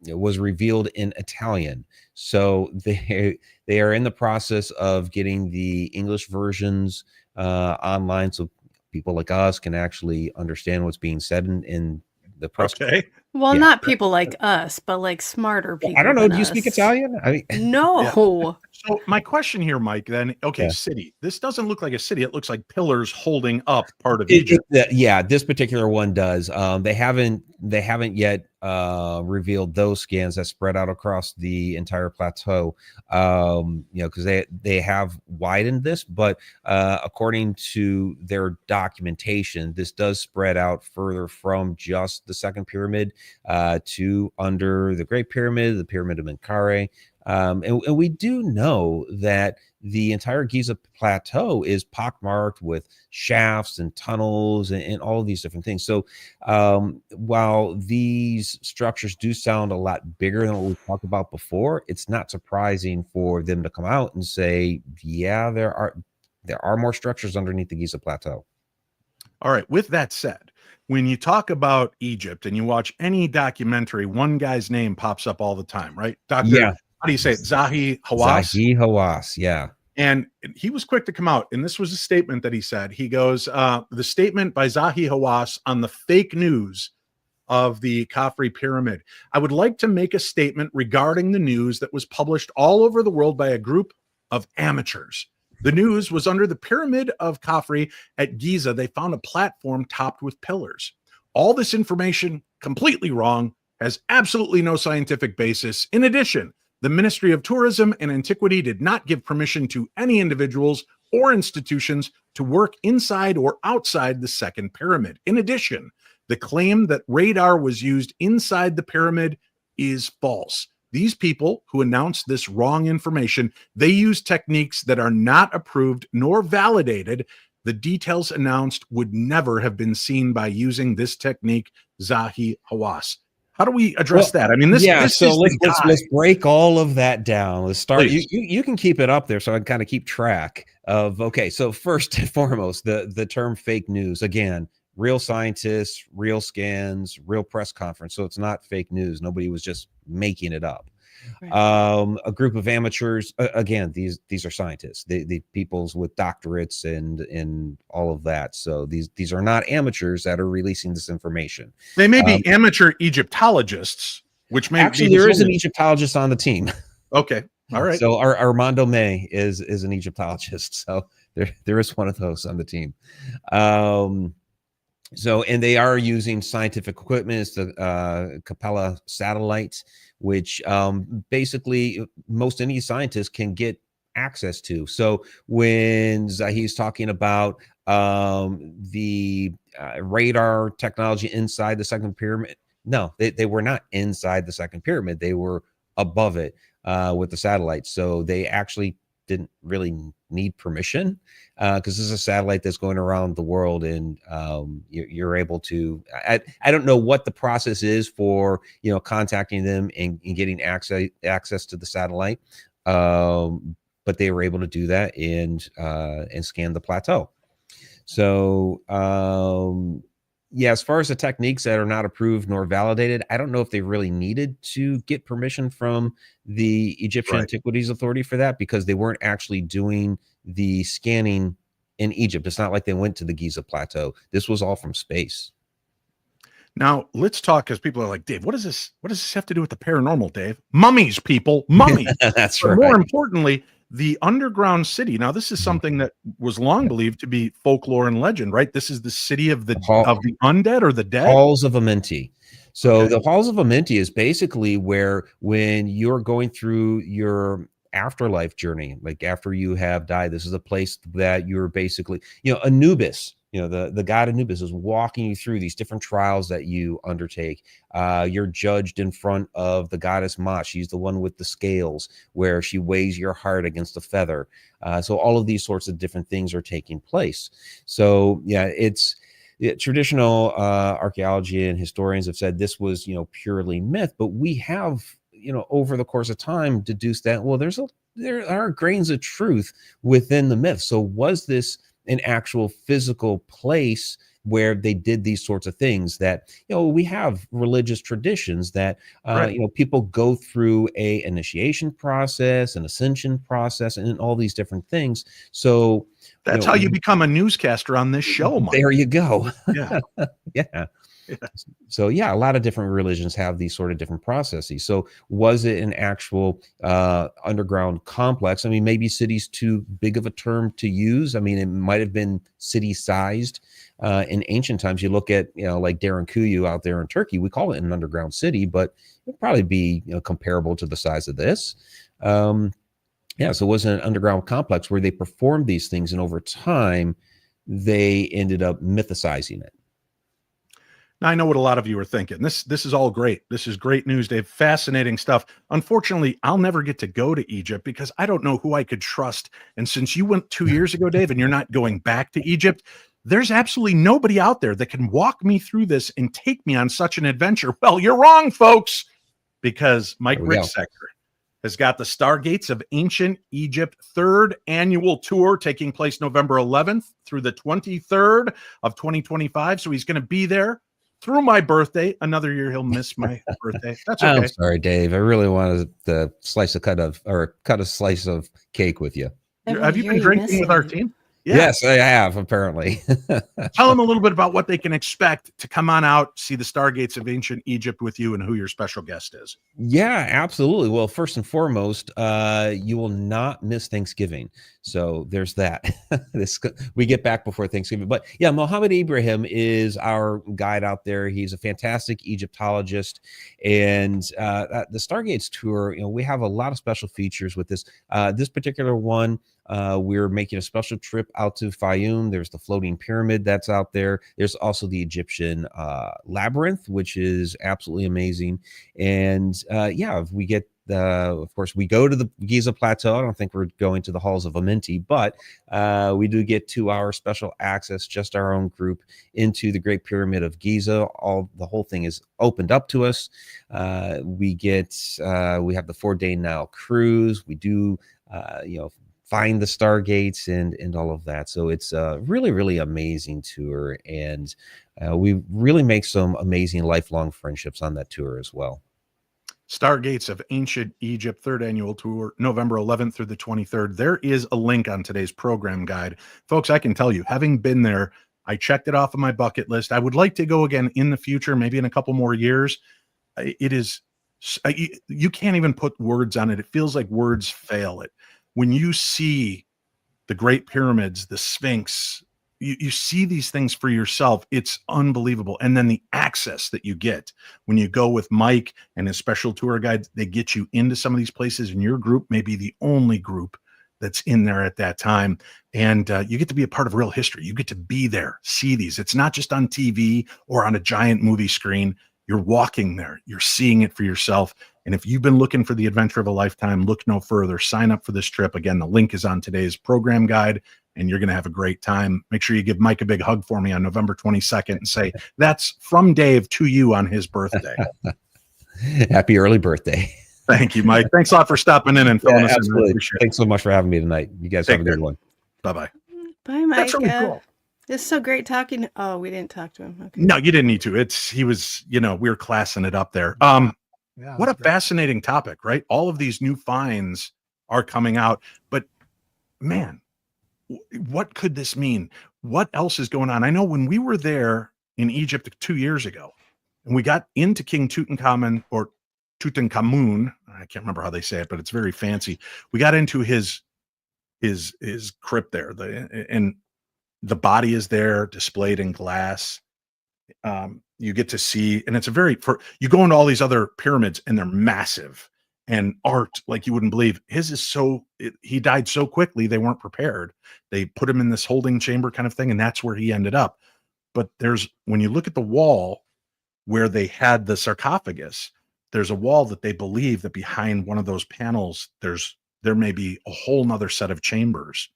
Speaker 7: revealed in Italian. So they are in the process of getting the English versions online, so people like us can actually understand what's being said in the press.
Speaker 1: Okay.
Speaker 3: Well, not people like us, but like smarter people.
Speaker 7: I don't know. Do you speak Italian?
Speaker 3: No.
Speaker 1: So my question here, Mike, then, city. This doesn't look like a city. It looks like pillars holding up part of Egypt.
Speaker 7: This particular one does. They haven't yet revealed those scans that spread out across the entire plateau. Because they have widened this, but according to their documentation, this does spread out further from just the second pyramid to under the Great Pyramid, the Pyramid of Menkaure. And we do know that the entire Giza plateau is pockmarked with shafts and tunnels and all of these different things. So while these structures do sound a lot bigger than what we talked about before, it's not surprising for them to come out and say, there are more structures underneath the Giza plateau.
Speaker 1: All right. With that said, when you talk about Egypt and you watch any documentary, one guy's name pops up all the time, right? How do you say it? Zahi Hawass?
Speaker 7: Zahi Hawass, yeah.
Speaker 1: And he was quick to come out, and this was a statement that he said. He goes, the statement by Zahi Hawass on the fake news of the Khafre Pyramid. I would like to make a statement regarding the news that was published all over the world by a group of amateurs. The news was under the Pyramid of Khafre at Giza. They found a platform topped with pillars. All this information, completely wrong, has absolutely no scientific basis. In addition, the Ministry of Tourism and Antiquity did not give permission to any individuals or institutions to work inside or outside the second pyramid. In addition, the claim that radar was used inside the pyramid is false. These people who announced this wrong information, they use techniques that are not approved nor validated. The details announced would never have been seen by using this technique, Zahi Hawass. How do we address that? I mean, this
Speaker 7: so let's break all of that down. Let's start. You can keep it up there so I can kind of keep track of. Okay, so first and foremost, the term fake news. Again, real scientists, real scans, real press conference. So it's not fake news. Nobody was just making it up. Right. A group of amateurs. Again, these are scientists. The peoples with doctorates and all of that. So these are not amateurs that are releasing this information.
Speaker 1: They may be amateur Egyptologists, which may
Speaker 7: actually there is an Egyptologist on the team.
Speaker 1: Okay, all right.
Speaker 7: So Armando May is an Egyptologist. So there is one of those on the team. So, and they are using scientific equipment. It's the Capella satellite, which basically most any scientist can get access to. So when Zahi's talking about the radar technology inside the second pyramid, No, they were not inside the second pyramid. They were above it with the satellite. So they actually didn't really need permission because this is a satellite that's going around the world, and you're able to. I don't know what the process is for contacting them and getting access to the satellite, but they were able to do that and scan the plateau. So yeah, as far as the techniques that are not approved nor validated, I don't know if they really needed to get permission from the Egyptian Antiquities Authority for that, because they weren't actually doing the scanning in Egypt. It's not like they went to the Giza Plateau. This was all from space.
Speaker 1: Now let's talk, because people are like, Dave, what does this have to do with the paranormal, Dave? Mummies, people, mummies.
Speaker 7: That's
Speaker 1: but
Speaker 7: right.
Speaker 1: More importantly, the underground city. Now, this is something that was long believed to be folklore and legend, right? This is the city of the undead or the dead.
Speaker 7: Halls of Amenti. So the Halls of Amenti is basically where, when you're going through your afterlife journey, like after you have died, this is a place that you're basically, Anubis. The god Anubis is walking you through these different trials that you undertake. You're judged in front of the goddess Ma. She's the one with the scales, where she weighs your heart against a feather. So all of these sorts of different things are taking place. So yeah, traditional archaeology and historians have said this was, purely myth, but we have, over the course of time deduced that, well, there are grains of truth within the myth. So was this an actual physical place where they did these sorts of things? That we have religious traditions that people go through a initiation process, an ascension process, and all these different things. So
Speaker 1: that's how you become a newscaster on this show, Mike.
Speaker 7: There you go.
Speaker 1: Yeah.
Speaker 7: Yeah. So yeah, a lot of different religions have these sort of different processes. So was it an actual underground complex? I mean, maybe city's too big of a term to use. I mean, it might have been city sized in ancient times. You look at, like Derinkuyu out there in Turkey, we call it an underground city, but it'd probably be comparable to the size of this. Yeah, so it was an underground complex where they performed these things, and over time they ended up mythicizing it.
Speaker 1: Now, I know what a lot of you are thinking. This is all great. This is great news, Dave. Fascinating stuff. Unfortunately, I'll never get to go to Egypt because I don't know who I could trust. And since you went 2 years ago, Dave, and you're not going back to Egypt, there's absolutely nobody out there that can walk me through this and take me on such an adventure. Well, you're wrong, folks, because Mike Ricksecker has got the Stargates of Ancient Egypt 3rd annual tour taking place November 11th through the 23rd of 2025. So he's going to be there through my birthday. Another year he'll miss my birthday. That's okay.
Speaker 7: I'm sorry, Dave. I really wanted to cut a slice of cake with you.
Speaker 1: Have you been drinking with our team?
Speaker 7: Yeah. Yes, I have, apparently.
Speaker 1: Tell them a little bit about what they can expect to come on out, see the Stargates of Ancient Egypt with you, and who your special guest is.
Speaker 7: Yeah, absolutely. Well, first and foremost, you will not miss Thanksgiving. So there's that. We get back before Thanksgiving. But yeah, Mohammed Ibrahim is our guide out there. He's a fantastic Egyptologist. And the Stargates tour, we have a lot of special features with this. This particular one, we're making a special trip out to Fayum. There's the floating pyramid that's out there. There's also the Egyptian labyrinth, which is absolutely amazing. And we get of course, we go to the Giza Plateau. I don't think we're going to the Halls of Amenti, but we do get 2 hour special access, just our own group, into the Great Pyramid of Giza. The whole thing is opened up to us. We have the 4-day Nile cruise. We do, find the Stargates and all of that. So it's a really, really amazing tour. And we really make some amazing lifelong friendships on that tour as well.
Speaker 1: Stargates of Ancient Egypt 3rd annual tour, November 11th through the 23rd. There is a link on today's program guide. Folks, I can tell you, having been there, I checked it off of my bucket list. I would like to go again in the future, maybe in a couple more years. It is, you can't even put words on it. It feels like words fail it. When you see the Great Pyramids, the Sphinx, you see these things for yourself. It's unbelievable. And then the access that you get when you go with Mike and his special tour guide, they get you into some of these places, and your group may be the only group that's in there at that time. And you get to be a part of real history. You get to be there, see these. It's not just on TV or on a giant movie screen. You're walking there. You're seeing it for yourself. And if you've been looking for the adventure of a lifetime, look no further. Sign up for this trip. Again, the link is on today's program guide, and you're going to have a great time. Make sure you give Mike a big hug for me on November 22nd and say, that's from Dave to you on his birthday.
Speaker 7: Happy early birthday.
Speaker 1: Thank you, Mike. Thanks a lot for stopping in and filling us in.
Speaker 7: Absolutely. Thanks so much for having me tonight. You guys have a good one.
Speaker 1: Bye-bye.
Speaker 3: Bye, Mike.
Speaker 1: That's really cool.
Speaker 3: It's so great talking. Oh, we didn't talk to him. Okay.
Speaker 1: No, you didn't need to. He was, we were classing it up there. What a fascinating topic, right? All of these new finds are coming out, but man, what could this mean? What else is going on? I know when we were there in Egypt 2 years ago, and we got into King Tutankhamun, or Tutankhamun, I can't remember how they say it, but it's very fancy. We got into his crypt there, and the body is there displayed in glass. You get to see, and it's you go into all these other pyramids and they're massive, and art like you wouldn't believe. His is he died so quickly, they weren't prepared. They put him in this holding chamber kind of thing, and that's where he ended up. But when you look at the wall where they had the sarcophagus, there's a wall that they believe that behind one of those panels, there may be a whole nother set of chambers.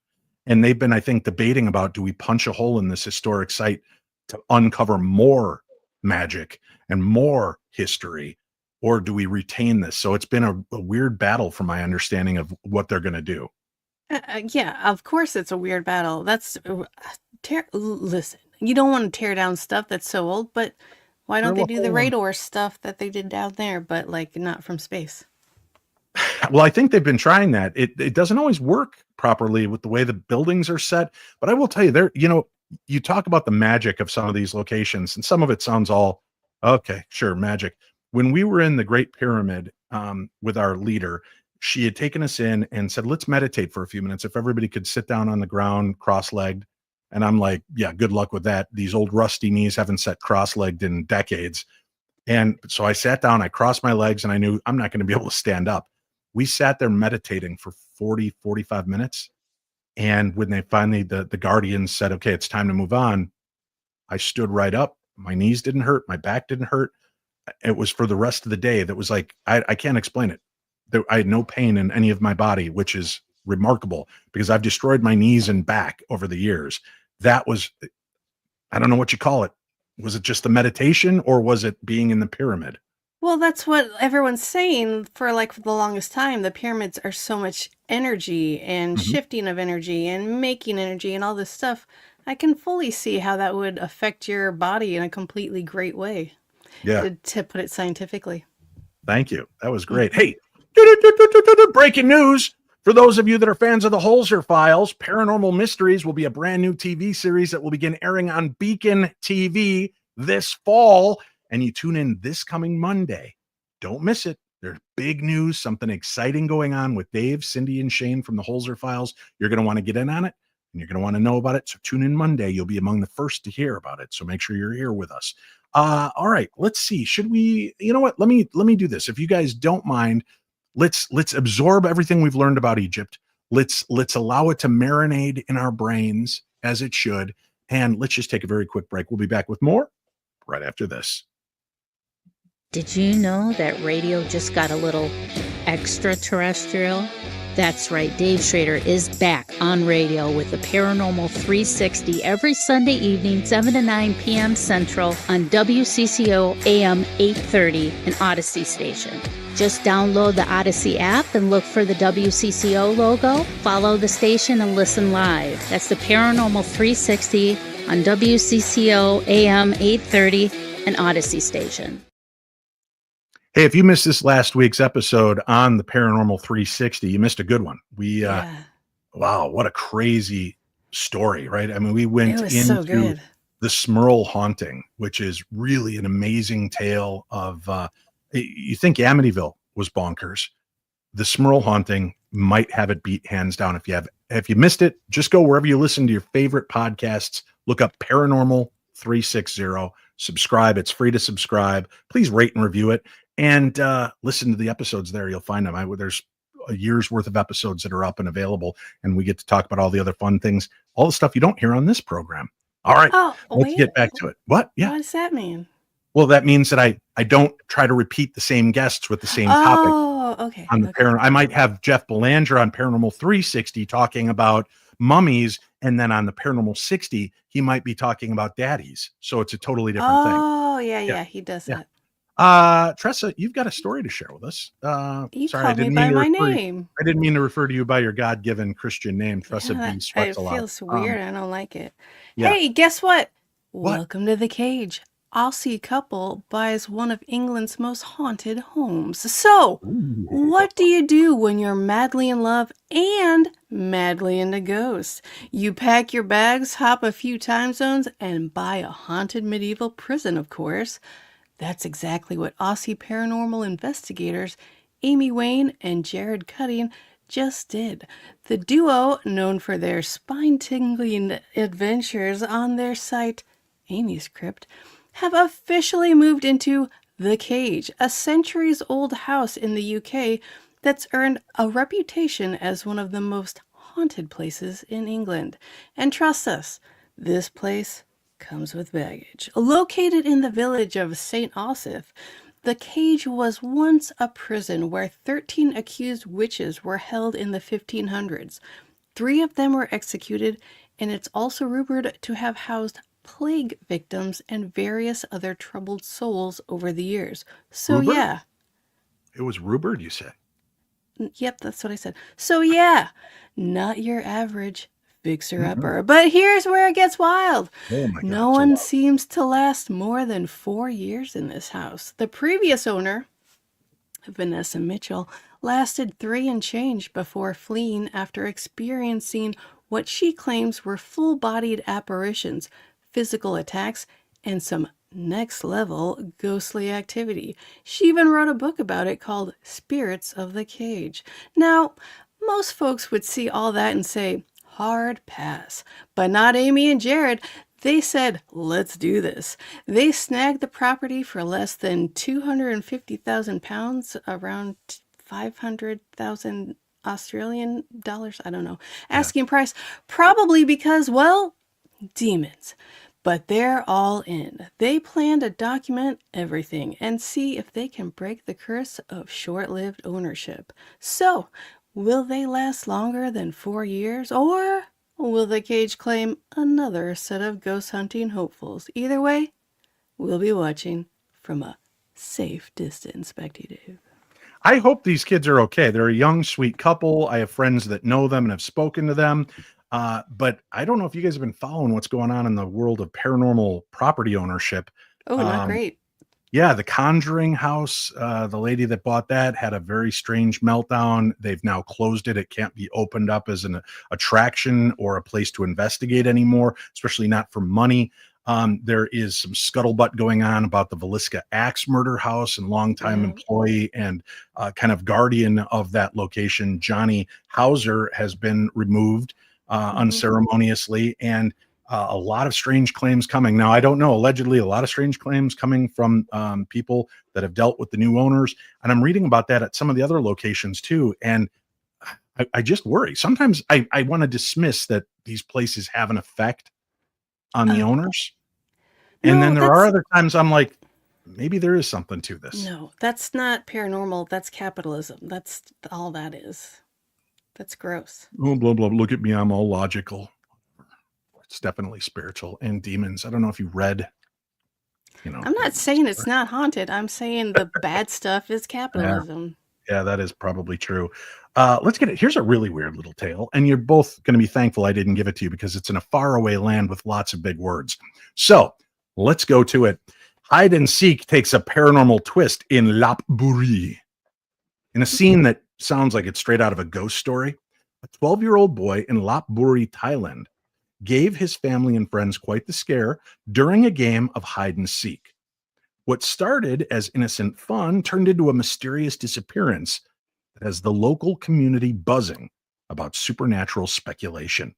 Speaker 1: And they've been, I think, debating about, do we punch a hole in this historic site to uncover more magic and more history, or do we retain this? So it's been a weird battle from my understanding of what they're going to do.
Speaker 3: Yeah, of course it's a weird battle. Listen, you don't want to tear down stuff that's so old, but why don't they do the radar stuff that they did down there, but like not from space?
Speaker 1: Well, I think they've been trying that. It doesn't always work properly with the way the buildings are set, but I will tell you, you talk about the magic of some of these locations, and some of it sounds all okay, sure, magic. When we were in the Great Pyramid with our leader, she had taken us in and said, let's meditate for a few minutes. If everybody could sit down on the ground, cross-legged. And I'm like, yeah, good luck with that. These old rusty knees haven't sat cross-legged in decades. And so I sat down, I crossed my legs, and I knew I'm not going to be able to stand up. We sat there meditating for 45 minutes. And when they finally, the guardians said, okay, it's time to move on, I stood right up. My knees didn't hurt. My back didn't hurt. It was for the rest of the day. That was like, I can't explain it. I had no pain in any of my body, which is remarkable because I've destroyed my knees and back over the years. That was, I don't know what you call it. Was it just the meditation, or was it being in the pyramid?
Speaker 3: Well, that's what everyone's saying for the longest time. The pyramids are so much energy and shifting of energy and making energy and all this stuff. I can fully see how that would affect your body in a completely great way.
Speaker 1: Yeah.
Speaker 3: To put it scientifically.
Speaker 1: Thank you. That was great. Hey, breaking news. For those of you that are fans of the Holzer Files, Paranormal Mysteries will be a brand new TV series that will begin airing on Beacon TV this fall. And you tune in this coming Monday. Don't miss it. There's big news, something exciting going on with Dave, Cindy, and Shane from the Holzer Files. You're going to want to get in on it, and you're going to want to know about it. So tune in Monday. You'll be among the first to hear about it. So make sure you're here with us. All right, let's see. Should we, you know what? Let me do this. If you guys don't mind, let's absorb everything we've learned about Egypt. Let's allow it to marinate in our brains as it should. And let's just take a very quick break. We'll be back with more right after this.
Speaker 6: Did you know that radio just got a little extraterrestrial? That's right, Dave Schrader is back on radio with the Paranormal 360 every Sunday evening, 7 to 9 p.m. Central on WCCO AM 830 and Odyssey station. Just download the Odyssey app and look for the WCCO logo, follow the station, and listen live. That's the Paranormal 360 on WCCO AM 830 and Odyssey station.
Speaker 1: Hey, if you missed this last week's episode on the Paranormal 360, you missed a good one. Wow, what a crazy story, right? I mean, we went into the Smurl haunting, which is really an amazing tale of, you think Amityville was bonkers. The Smurl haunting might have it beat hands down. If you missed it, just go wherever you listen to your favorite podcasts, look up Paranormal 360, subscribe. It's free to subscribe. Please rate and review it. And listen to the episodes there. You'll find them. There's a year's worth of episodes that are up and available. And we get to talk about all the other fun things, all the stuff you don't hear on this program. All right. Let's get back to it. What? Yeah.
Speaker 3: What does that mean?
Speaker 1: Well, that means that I don't try to repeat the same guests with the same topic.
Speaker 3: Oh, okay.
Speaker 1: On the I might have Jeff Belanger on Paranormal 360 talking about mummies, and then on the Paranormal 60, he might be talking about daddies. So it's a totally different thing.
Speaker 3: Oh, yeah, he does that.
Speaker 1: Tressa, you've got a story to share with us.
Speaker 3: You
Speaker 1: Sorry,
Speaker 3: called me by my name.
Speaker 1: I didn't mean to refer to you by your God-given Christian name. Tressa B.
Speaker 3: It
Speaker 1: Sweats a lot.
Speaker 3: feels weird. I don't like it.
Speaker 1: Yeah.
Speaker 3: Hey, guess what?
Speaker 1: What?
Speaker 3: Welcome to the cage. Aussie couple buys one of England's most haunted homes. So, what do you do when you're madly in love and madly into ghosts? You pack your bags, hop a few time zones, and buy a haunted medieval prison, of course. That's exactly what Aussie paranormal investigators Amy Wayne and Jared Cutting just did. The duo, known for their spine-tingling adventures on their site, Amy's Crypt, have officially moved into The Cage, a centuries-old house in the UK that's earned a reputation as one of the most haunted places in England. And trust us, this place comes with baggage. Located in the village of St. Osiph, The Cage was once a prison where 13 accused witches were held in the 1500s. 3 of them were executed, and it's also rumored to have housed plague victims and various other troubled souls over the years. So,
Speaker 1: Rupert?
Speaker 3: yeah.
Speaker 1: It was Rupert, you say?
Speaker 3: Yep, that's what I said. So, yeah, not your average fixer-upper. But here's where it gets wild.
Speaker 1: Oh my God,
Speaker 3: no one seems to last more than 4 years in this house. The previous owner, Vanessa Mitchell, lasted 3 and change before fleeing after experiencing what she claims were full-bodied apparitions, physical attacks, and some next-level ghostly activity. She even wrote a book about it called Spirits of the Cage. Now, most folks would see all that and say, hard pass. But not Amy and Jared. They said, let's do this. They snagged the property for less than £250,000, around 500,000 Australian dollars. I don't know. Asking price, probably because, well, demons. But they're all in. They plan to document everything and see if they can break the curse of short-lived ownership. So, will they last longer than 4 years, or will the Cage claim another set of ghost hunting hopefuls? Either way, we'll be watching from a safe distance. Back to you, Dave.
Speaker 1: I hope these kids are okay. They're a young, sweet couple. I have friends that know them and have spoken to them. But I don't know if you guys have been following what's going on in the world of paranormal property ownership.
Speaker 3: Oh, not great.
Speaker 1: Yeah, the Conjuring house, the lady that bought that had a very strange meltdown. They've now closed it. It can't be opened up as an attraction or a place to investigate anymore, especially not for money. There is some scuttlebutt going on about the Villisca Axe murder house, and longtime employee and kind of guardian of that location, Johnny Hauser, has been removed unceremoniously, and a lot of strange claims coming. Now, I don't know, allegedly a lot of strange claims coming from people that have dealt with the new owners. And I'm reading about that at some of the other locations too. And I just worry. Sometimes I want to dismiss that these places have an effect on the owners. And then there are other times I'm like, maybe there is something to this.
Speaker 3: No, that's not paranormal. That's capitalism. That's all that is. That's gross.
Speaker 1: Oh, blah, blah. Look at me. I'm all logical. It's definitely spiritual and demons. I don't know if you read,
Speaker 3: I'm not saying it's not haunted. I'm saying the bad stuff is capitalism.
Speaker 1: Yeah, that is probably true. Let's get it. Here's a really weird little tale. And you're both going to be thankful I didn't give it to you because it's in a faraway land with lots of big words. So let's go to it. Hide and Seek takes a paranormal twist in Lapburi. In a scene that sounds like it's straight out of a ghost story, a 12-year-old boy in Lapburi, Thailand, gave his family and friends quite the scare during a game of hide and seek. What started as innocent fun turned into a mysterious disappearance that has the local community buzzing about supernatural speculation.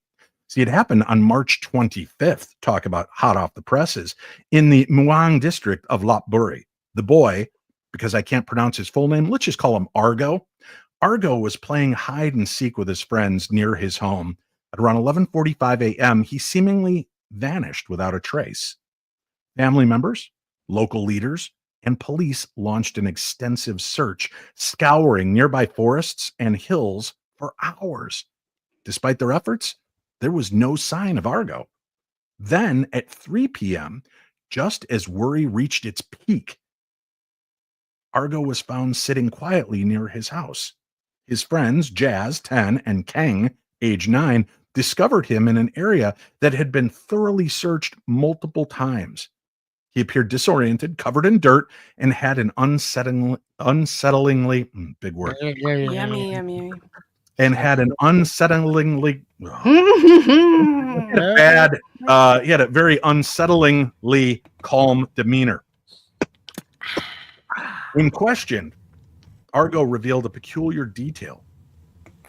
Speaker 1: See, it happened on March 25th, talk about hot off the presses, in the Muang district of Lapburi. The boy, because I can't pronounce his full name, let's just call him Argo. Argo was playing hide and seek with his friends near his home. At around 11:45 a.m., he seemingly vanished without a trace. Family members, Local leaders and police launched an extensive search, scouring nearby forests and hills for hours. Despite their efforts, there was no sign of Argo. Then at 3 p.m., just as worry reached its peak, Argo was found sitting quietly near his house. His friends, Jazz, 10, and Kang, age 9, discovered him in an area that had been thoroughly searched multiple times. He appeared disoriented, covered in dirt, and had an unsettlingly big word.
Speaker 3: Yummy, yummy.
Speaker 1: And had an unsettlingly he had a very unsettlingly calm demeanor. When questioned, Argo revealed a peculiar detail.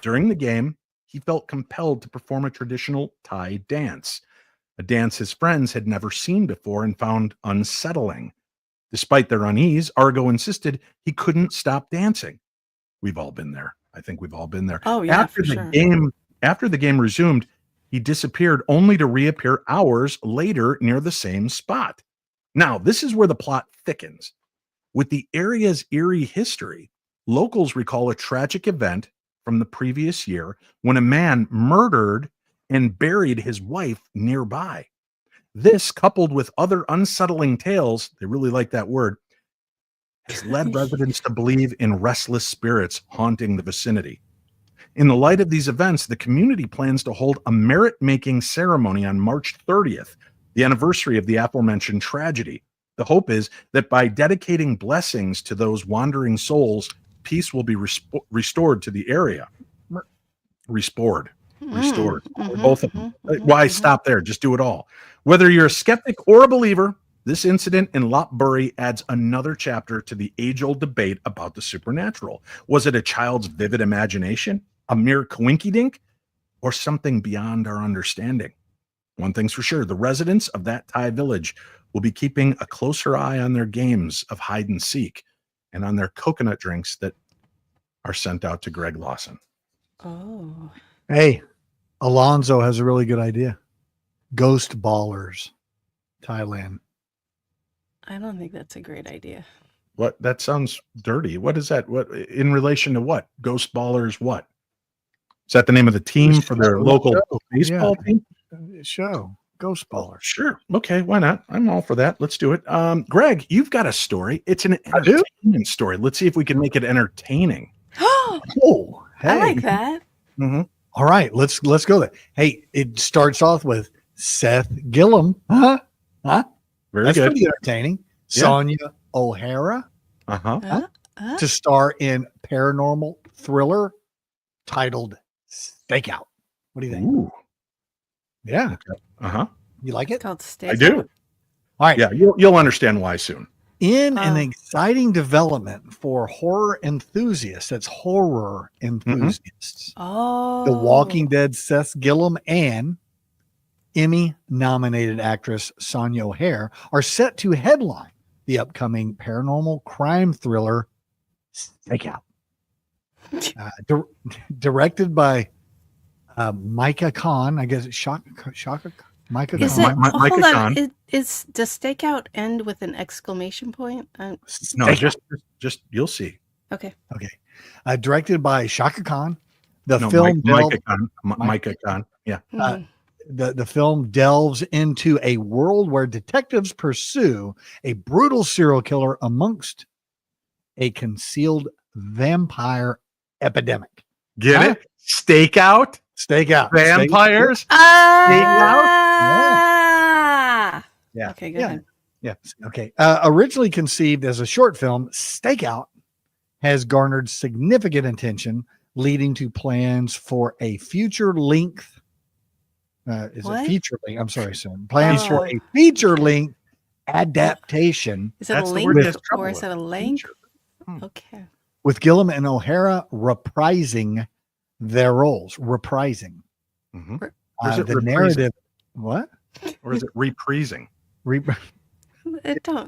Speaker 1: During the game, he felt compelled to perform a traditional Thai dance, a dance his friends had never seen before and found unsettling. Despite their unease, Argo insisted he couldn't stop dancing. We've all been there. I think we've all been there.
Speaker 3: Oh, yeah,
Speaker 1: after the game resumed, he disappeared only to reappear hours later near the same spot. Now, this is where the plot thickens. With the area's eerie history, locals recall a tragic event from the previous year when a man murdered and buried his wife nearby. This, coupled with other unsettling tales, they really like that word, has led residents to believe in restless spirits haunting the vicinity. In the light of these events, the community plans to hold a merit-making ceremony on March 30th, the anniversary of the aforementioned tragedy. The hope is that by dedicating blessings to those wandering souls, peace will be restored to the area. Restored. Both of them. Why stop there? Just do it all. Whether you're a skeptic or a believer, this incident in Lopburi adds another chapter to the age-old debate about the supernatural. Was it a child's vivid imagination, a mere coinkydink, or something beyond our understanding? One thing's for sure, the residents of that Thai village will be keeping a closer eye on their games of hide and seek and on their coconut drinks that are sent out to Greg Lawson.
Speaker 3: Oh.
Speaker 2: Hey, Alonzo has a really good idea. Ghost Ballers, Thailand.
Speaker 3: I don't think that's a great idea.
Speaker 1: What? That sounds dirty. What is that? What in relation to what? Ghost Ballers what? Is that the name of the team for their local baseball team?
Speaker 2: Show. Ghost Ballers.
Speaker 1: Sure. Okay, why not? I'm all for that. Let's do it. Greg, you've got a story. It's an entertainment story. Let's see if we can make it entertaining.
Speaker 2: Oh, hey.
Speaker 3: I like that.
Speaker 2: Mm-hmm. All right, let's go there. Hey, it starts off with Seth Gillum. Very
Speaker 1: That's good.
Speaker 2: Pretty entertaining. Yeah. Sonia O'Hara to star in paranormal thriller titled Stakeout. What do you think?
Speaker 1: Ooh.
Speaker 2: Yeah.
Speaker 1: Okay.
Speaker 2: You like it?
Speaker 3: It's called Stakeout.
Speaker 1: I do.
Speaker 2: All right.
Speaker 1: Yeah, you'll understand why soon.
Speaker 2: In an exciting development for horror enthusiasts, that's horror enthusiasts.
Speaker 3: Oh.
Speaker 2: The Walking Dead Seth Gillum and Emmy-nominated actress Sonia O'Hare are set to headline the upcoming paranormal crime thriller Stakeout. Directed by Micah Khan, I guess it's Shaka Micah Khan.
Speaker 3: Hold on. Does Stakeout end with an exclamation point?
Speaker 1: No, just you'll see.
Speaker 3: Okay.
Speaker 2: Directed by Shaka Khan.
Speaker 1: Micah Khan. Yeah.
Speaker 2: The film delves into a world where detectives pursue a brutal serial killer amongst a concealed vampire epidemic.
Speaker 1: Get it? Stakeout. Vampires.
Speaker 2: Yeah.
Speaker 3: Okay, go ahead.
Speaker 2: Yeah. Okay. Originally conceived as a short film, Stakeout has garnered significant attention, leading to plans for a feature length. Feature length? I'm sorry, son. Plans for a feature length adaptation.
Speaker 3: Is it a length or is it a length? Okay.
Speaker 2: With Gillum and O'Hara reprising their roles. The narrative. What?
Speaker 1: Or is it reprising?
Speaker 3: Let it go.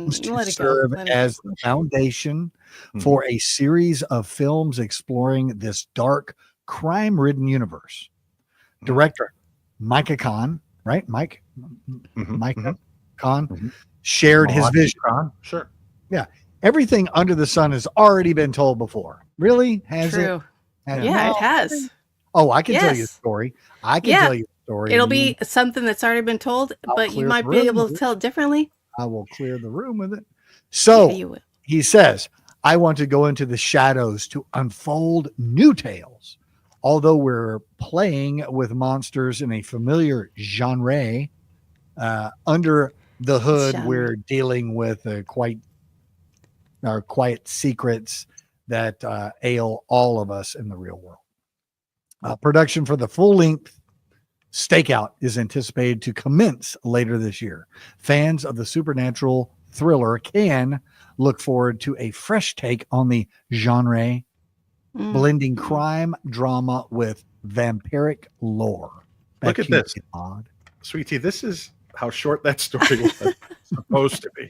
Speaker 2: Serve as the foundation for a series of films exploring this dark, crime-ridden universe. Director Micah Khan, right? Micah Khan shared his vision.
Speaker 1: Sure.
Speaker 2: Yeah. Everything under the sun has already been told before. Really? Has it?
Speaker 3: Yeah, it has.
Speaker 2: Oh, I can tell you a story. I can tell you a story.
Speaker 3: It'll be something that's already been told, but you might be able to tell it differently.
Speaker 2: I will clear the room with it. So he says, I want to go into the shadows to unfold new tales. Although we're playing with monsters in a familiar genre, under the hood, we're dealing with our quiet secrets that ail all of us in the real world. Production for the full-length Stakeout is anticipated to commence later this year. Fans of the supernatural thriller can look forward to a fresh take on the genre, blending crime drama with vampiric lore.
Speaker 1: Look at this. Sweetie, this is how short that story was supposed to be.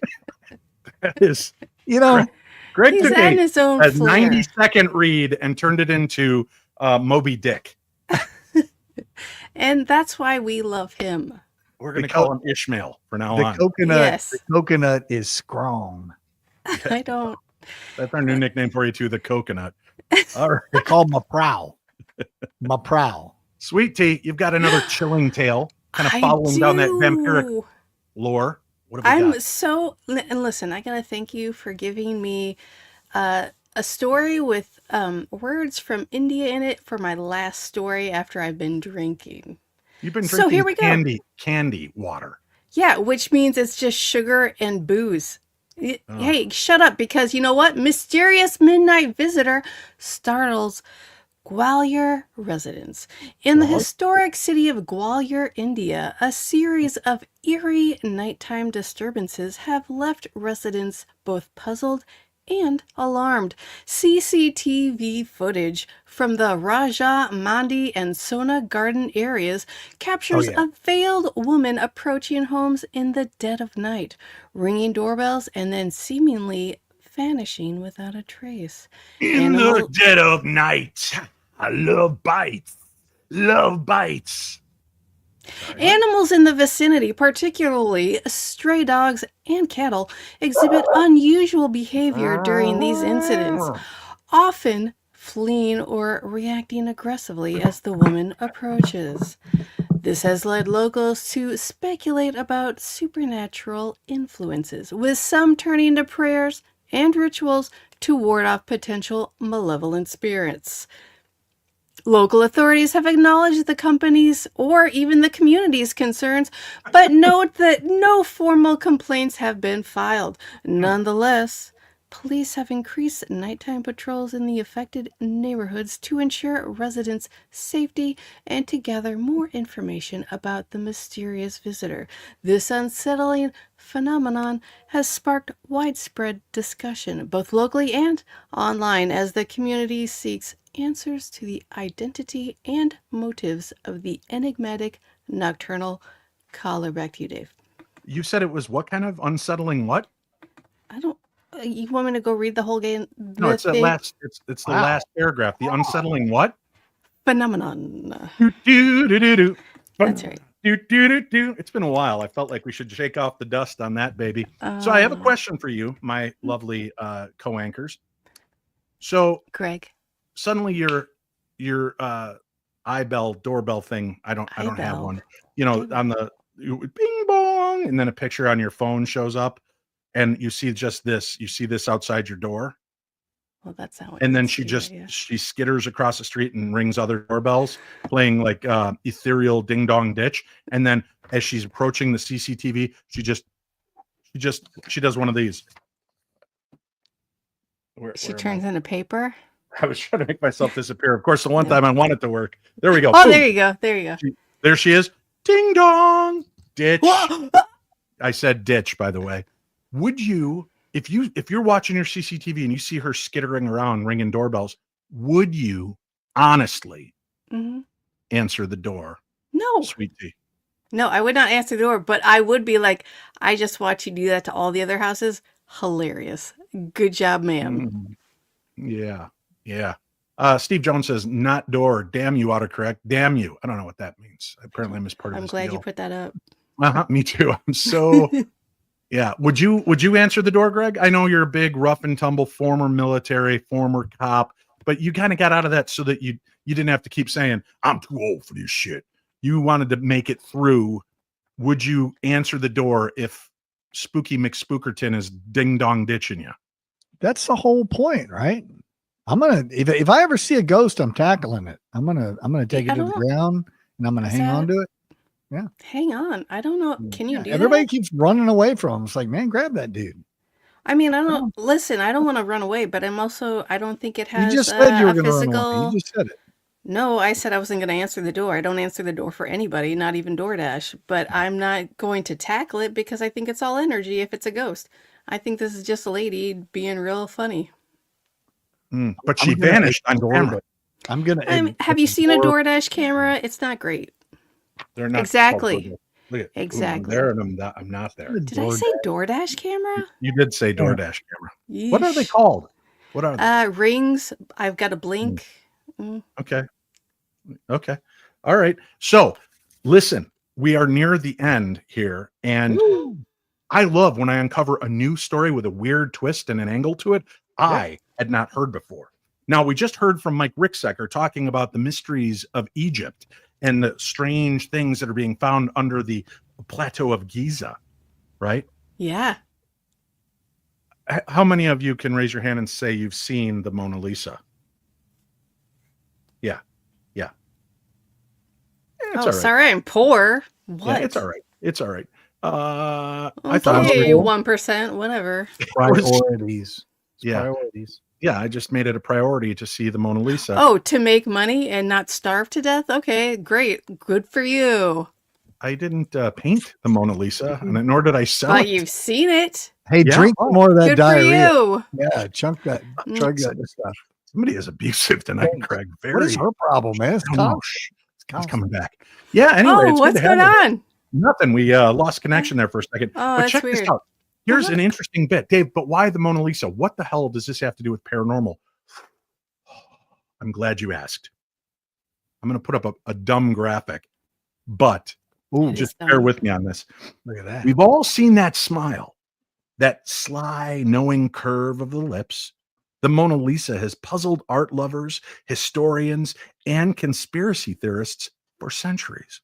Speaker 1: That is, Greg took a 90-second read and turned it into Moby Dick.
Speaker 3: And that's why we love him.
Speaker 1: We're going to call him Ishmael from now on.
Speaker 2: The coconut is strong.
Speaker 3: I don't.
Speaker 1: That's our new nickname for you too, the coconut.
Speaker 2: All right. They call my prow. My prow.
Speaker 1: Sweet Tea, you've got another chilling tale, kind of following down that vampiric lore. What have we got?
Speaker 3: And listen, I gotta thank you for giving me a story with words from India in it for my last story after I've been drinking.
Speaker 1: You've been drinking
Speaker 3: here we go.
Speaker 1: candy water.
Speaker 3: Yeah, which means it's just sugar and booze. Hey, shut up, because you know what? Mysterious midnight visitor startles Gwalior residents. In the historic city of Gwalior, India, a series of eerie nighttime disturbances have left residents both puzzled and alarmed. CCTV footage from the Raja Mandi and Sona Garden areas captures a veiled woman approaching homes in the dead of night, ringing doorbells and then seemingly vanishing without a trace.
Speaker 1: In the dead of night. I love bites. Love bites.
Speaker 3: Animals in the vicinity, particularly stray dogs and cattle, exhibit unusual behavior during these incidents, often fleeing or reacting aggressively as the woman approaches. This has led locals to speculate about supernatural influences, with some turning to prayers and rituals to ward off potential malevolent spirits. Local authorities have acknowledged the company's or even the community's concerns, but note that no formal complaints have been filed. Nonetheless, police have increased nighttime patrols in the affected neighborhoods to ensure residents' safety and to gather more information about the mysterious visitor. This unsettling phenomenon has sparked widespread discussion, both locally and online, as the community seeks answers to the identity and motives of the enigmatic nocturnal caller. Back to you, Dave.
Speaker 1: You said it was what kind of unsettling what?
Speaker 3: I don't. You want me to go read the whole game?
Speaker 1: No, it's the last. It's the last paragraph. The unsettling what?
Speaker 3: Phenomenon.
Speaker 1: That's right. It's been a while. I felt like we should shake off the dust on that, baby. So I have a question for you, my lovely co-anchors. So,
Speaker 3: Greg,
Speaker 1: suddenly your doorbell thing. I don't have one. On the bing bong, and then a picture on your phone shows up, and you see just this. You see this outside your door.
Speaker 3: Well, that's how.
Speaker 1: And then she skitters across the street and rings other doorbells, playing like ethereal ding dong ditch. And then as she's approaching the CCTV, she does one of these.
Speaker 3: She turns into paper.
Speaker 1: I was trying to make myself disappear. Of course, the one time I want it to work. There we go.
Speaker 3: Oh, boom. There you go. There you go.
Speaker 1: There she is. Ding dong. Ditch. I said ditch, by the way. Would you, if you're watching your CCTV and you see her skittering around ringing doorbells, would you honestly answer the door?
Speaker 3: No.
Speaker 1: Sweet Tea.
Speaker 3: No, I would not answer the door, but I would be like, I just watched you do that to all the other houses. Hilarious. Good job, ma'am.
Speaker 1: Yeah. Yeah. Steve Jones says, not door. Damn you, autocorrect. Damn you. I don't know what that means. Apparently I missed part of this.
Speaker 3: I'm glad
Speaker 1: deal.
Speaker 3: you put that up.
Speaker 1: Me too. I'm so Yeah. Would you answer the door, Greg? I know you're a big rough and tumble former military, former cop, but you kind of got out of that so that you didn't have to keep saying, I'm too old for this shit. You wanted to make it through. Would you answer the door if Spooky McSpookerton is ding dong ditching you?
Speaker 2: That's the whole point, right? I'm gonna if I ever see a ghost, I'm tackling it. I'm gonna take it to the ground and I'm gonna hang on to it. Yeah.
Speaker 3: Hang on. I don't know. Can you do
Speaker 2: everybody
Speaker 3: that?
Speaker 2: keeps running away from him. It's like, man, grab that dude.
Speaker 3: I mean, I don't listen, I don't want to run away, but I don't think it has
Speaker 2: You just said you were gonna
Speaker 3: physical.
Speaker 2: run away. You just said it.
Speaker 3: No, I said I wasn't going to answer the door. I don't answer the door for anybody, not even DoorDash. But I'm not going to tackle it because I think it's all energy if it's a ghost. I think this is just a lady being real funny.
Speaker 1: But she vanished on camera.
Speaker 2: I'm going to.
Speaker 3: Have you seen a DoorDash camera? It's not great.
Speaker 1: They're not
Speaker 3: exactly.
Speaker 1: Look at
Speaker 3: exactly.
Speaker 1: I'm there and I'm not there.
Speaker 3: Did I say DoorDash camera?
Speaker 1: You did say DoorDash camera. Yeesh. What are they called? What are they?
Speaker 3: Rings. I've got a blink.
Speaker 1: Okay. All right. So listen, we are near the end here. And I love when I uncover a new story with a weird twist and an angle to it I had not heard before. Now, we just heard from Mike Ricksecker talking about the mysteries of Egypt and the strange things that are being found under the plateau of Giza, right?
Speaker 3: Yeah.
Speaker 1: How many of you can raise your hand and say you've seen the Mona Lisa?
Speaker 3: It's all right. Sorry, I'm poor. What?
Speaker 1: Yeah, it's all right. It's all right.
Speaker 3: I thought it was 1%, whatever.
Speaker 2: Priorities.
Speaker 1: Priorities. Yeah, I just made it a priority to see the Mona Lisa.
Speaker 3: Oh, to make money and not starve to death? Okay, great. Good for you.
Speaker 1: I didn't paint the Mona Lisa, and nor did I sell it.
Speaker 3: But you've seen it.
Speaker 2: Hey, drink more of that
Speaker 3: Good
Speaker 2: diarrhea.
Speaker 3: For you.
Speaker 2: Yeah, chug that stuff.
Speaker 1: Somebody is abusive tonight, Craig.
Speaker 2: What is her problem, man?
Speaker 1: It's coming back. Yeah, anyway.
Speaker 3: What's going on?
Speaker 1: Nothing. We lost connection there for a second.
Speaker 3: Oh,
Speaker 1: but check
Speaker 3: weird.
Speaker 1: this out. Here's an interesting bit. Dave, but why the Mona Lisa? What the hell does this have to do with paranormal? I'm glad you asked. I'm going to put up a dumb graphic, but just bear with me on this.
Speaker 2: Look at that.
Speaker 1: We've all seen that smile, that sly, knowing curve of the lips. The Mona Lisa has puzzled art lovers, historians, and conspiracy theorists for centuries.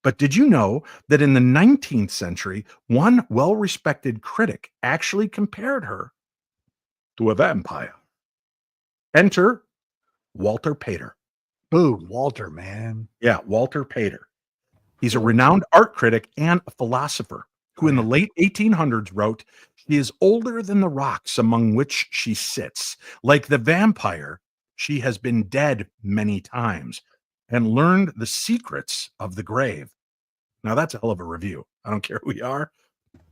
Speaker 1: But did you know that in the 19th century, one well-respected critic actually compared her to a vampire? Enter Walter Pater.
Speaker 2: Boom, Walter, man.
Speaker 1: Yeah, Walter Pater. He's a renowned art critic and a philosopher who in the late 1800s wrote, "She is older than the rocks among which she sits. Like the vampire, she has been dead many times and learned the secrets of the grave." Now that's a hell of a review. I don't care who you are.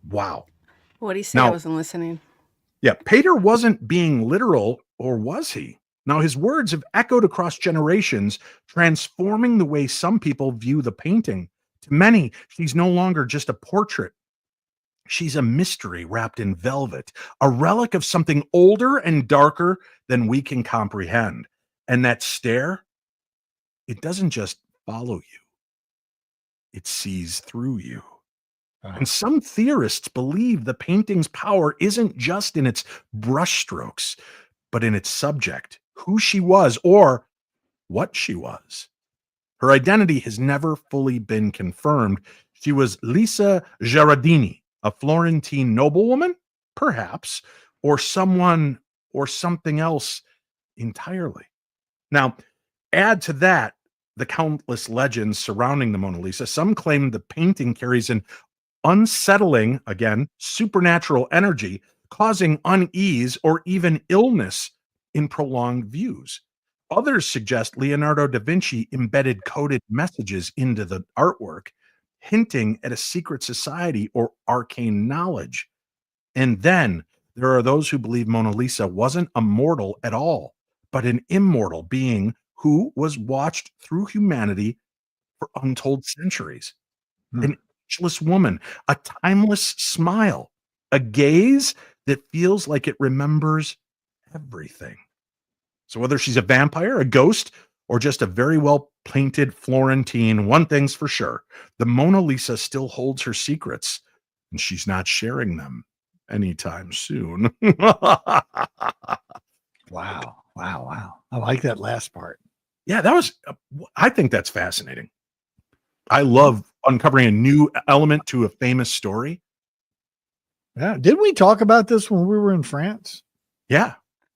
Speaker 1: Wow.
Speaker 3: What did he say? I wasn't listening.
Speaker 1: Yeah, Pater wasn't being literal, or was he? Now his words have echoed across generations, transforming the way some people view the painting. To many, she's no longer just a portrait. She's a mystery wrapped in velvet, a relic of something older and darker than we can comprehend. And that stare, it doesn't just follow you. It sees through you. And some theorists believe the painting's power isn't just in its brushstrokes, but in its subject, who she was or what she was. Her identity has never fully been confirmed. She was Lisa Gherardini, a Florentine noblewoman, perhaps, or someone or something else entirely. Now, add to that the countless legends surrounding the Mona Lisa. Some claim the painting carries an unsettling, again, supernatural energy, causing unease or even illness in prolonged views. Others suggest Leonardo da Vinci embedded coded messages into the artwork, hinting at a secret society or arcane knowledge. And then there are those who believe Mona Lisa wasn't a mortal at all, but an immortal being who was watched through humanity for untold centuries. An ageless woman, a timeless smile, a gaze that feels like it remembers everything. So whether she's a vampire, a ghost, or just a very well painted Florentine, one thing's for sure: the Mona Lisa still holds her secrets, and she's not sharing them anytime soon.
Speaker 2: Wow. I like that last part.
Speaker 1: Yeah, I think that's fascinating. I love uncovering a new element to a famous story.
Speaker 2: Yeah. Didn't we talk about this when we were in France?
Speaker 1: Yeah,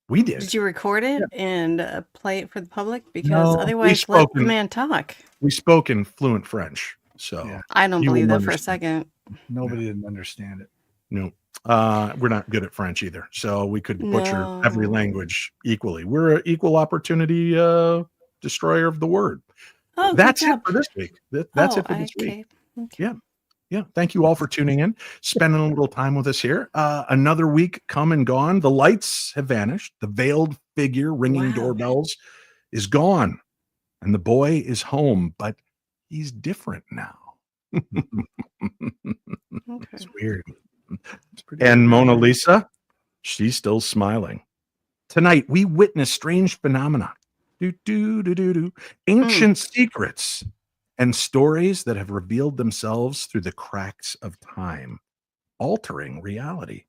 Speaker 1: we did.
Speaker 3: Did you record it and play it for the public? Because
Speaker 2: No,
Speaker 3: otherwise, let the man talk.
Speaker 1: We spoke in fluent French, so
Speaker 3: I don't believe that for a second.
Speaker 2: Nobody didn't understand it.
Speaker 1: No, we're not good at French either, so we could butcher every language equally. We're an equal opportunity destroyer of the word.
Speaker 3: Oh,
Speaker 1: that's it for this week. That's it for this week. Okay. Yeah. Thank you all for tuning in, spending a little time with us here. Another week come and gone. The lights have vanished. The veiled figure ringing doorbells is gone, and the boy is home, but he's different now.
Speaker 2: It's weird.
Speaker 1: And Mona Lisa, she's still smiling. Tonight, we witness strange phenomena, ancient secrets, and stories that have revealed themselves through the cracks of time, altering reality.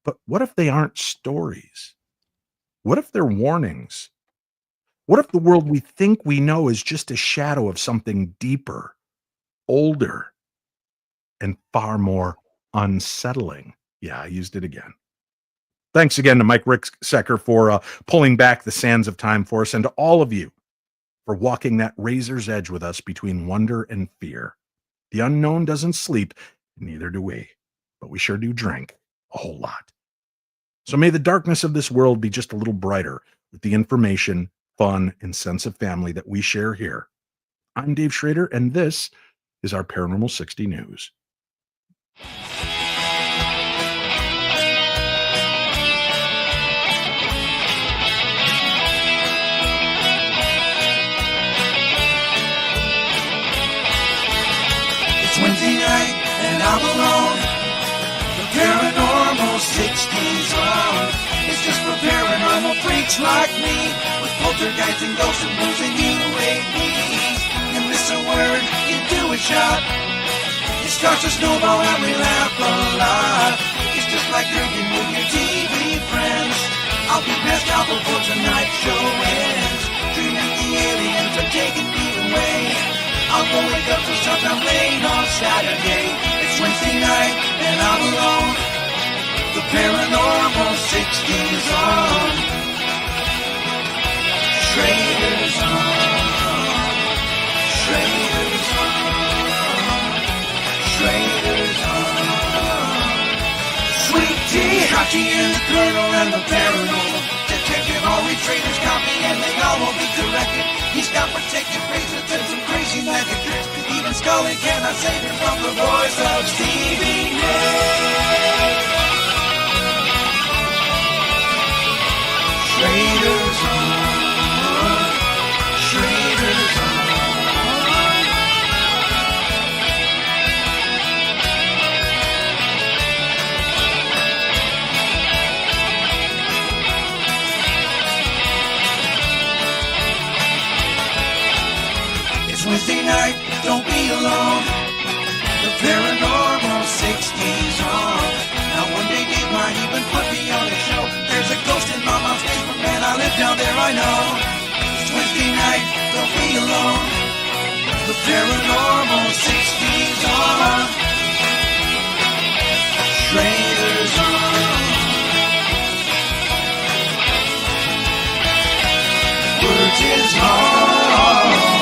Speaker 1: But what if they aren't stories? What if they're warnings? What if the world we think we know is just a shadow of something deeper, older, and far more unsettling? Yeah, I used it again. Thanks again to Mike Ricksecker for pulling back the sands of time for us, and to all of you for walking that razor's edge with us between wonder and fear. The unknown doesn't sleep, neither do we, but we sure do drink a whole lot. So may the darkness of this world be just a little brighter with the information, fun, and sense of family that we share here. I'm Dave Schrader, and this is our Paranormal 60 News.
Speaker 8: Wednesday night and I'm alone. The Paranormal 60's on. It's just for paranormal freaks like me, with poltergeists and ghosts and blues and UAPs. You miss a word, you do a shot. It starts to snowball and we laugh a lot. It's just like drinking with your TV friends. I'll be passed out before tonight's show ends, dreaming the aliens are taking me away. I'll go wake up for sometime late on Saturday. It's Wednesday night and I'm alone. The Paranormal 60's on. Schrader's on. Schrader's on. Schrader's on. Sweet tea, Hachi and the Colonel and the Paranormal Detective. All we traders copy and they all will be corrected. He's got protective bracelets and some crazy magic tricks. Even Scully cannot save him from the voice of Stevie Nicks. Schrader's on. Schrader's on. Wednesday night, don't be alone. The Paranormal 60's on. Now one day Dave might even put me on the show. There's a ghost in my mom's basement, man, I live down there, I know. It's Wednesday night, don't be alone. The Paranormal 60's on. Schrader's on. Words is hard.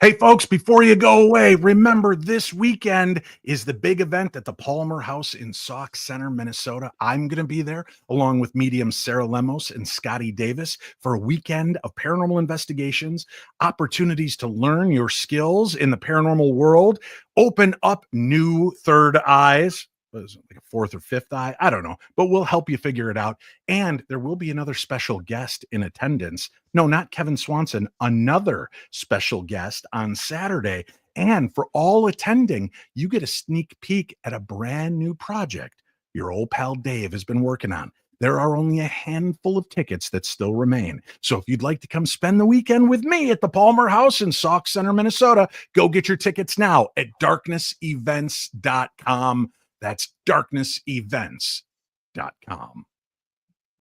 Speaker 1: Hey, folks, before you go away, remember this weekend is the big event at the Palmer House in Sauk Center, Minnesota. I'm going to be there along with mediums Sarah Lemos and Scotty Davis for a weekend of paranormal investigations, opportunities to learn your skills in the paranormal world, open up new third eyes. What is it, like a fourth or fifth eye? I don't know, but we'll help you figure it out. And there will be another special guest in attendance. No, not Kevin Swanson, another special guest on Saturday. And for all attending, you get a sneak peek at a brand new project your old pal Dave has been working on. There are only a handful of tickets that still remain. So if you'd like to come spend the weekend with me at the Palmer House in Sauk Center, Minnesota, go get your tickets now at darknessevents.com. That's darknessevents.com.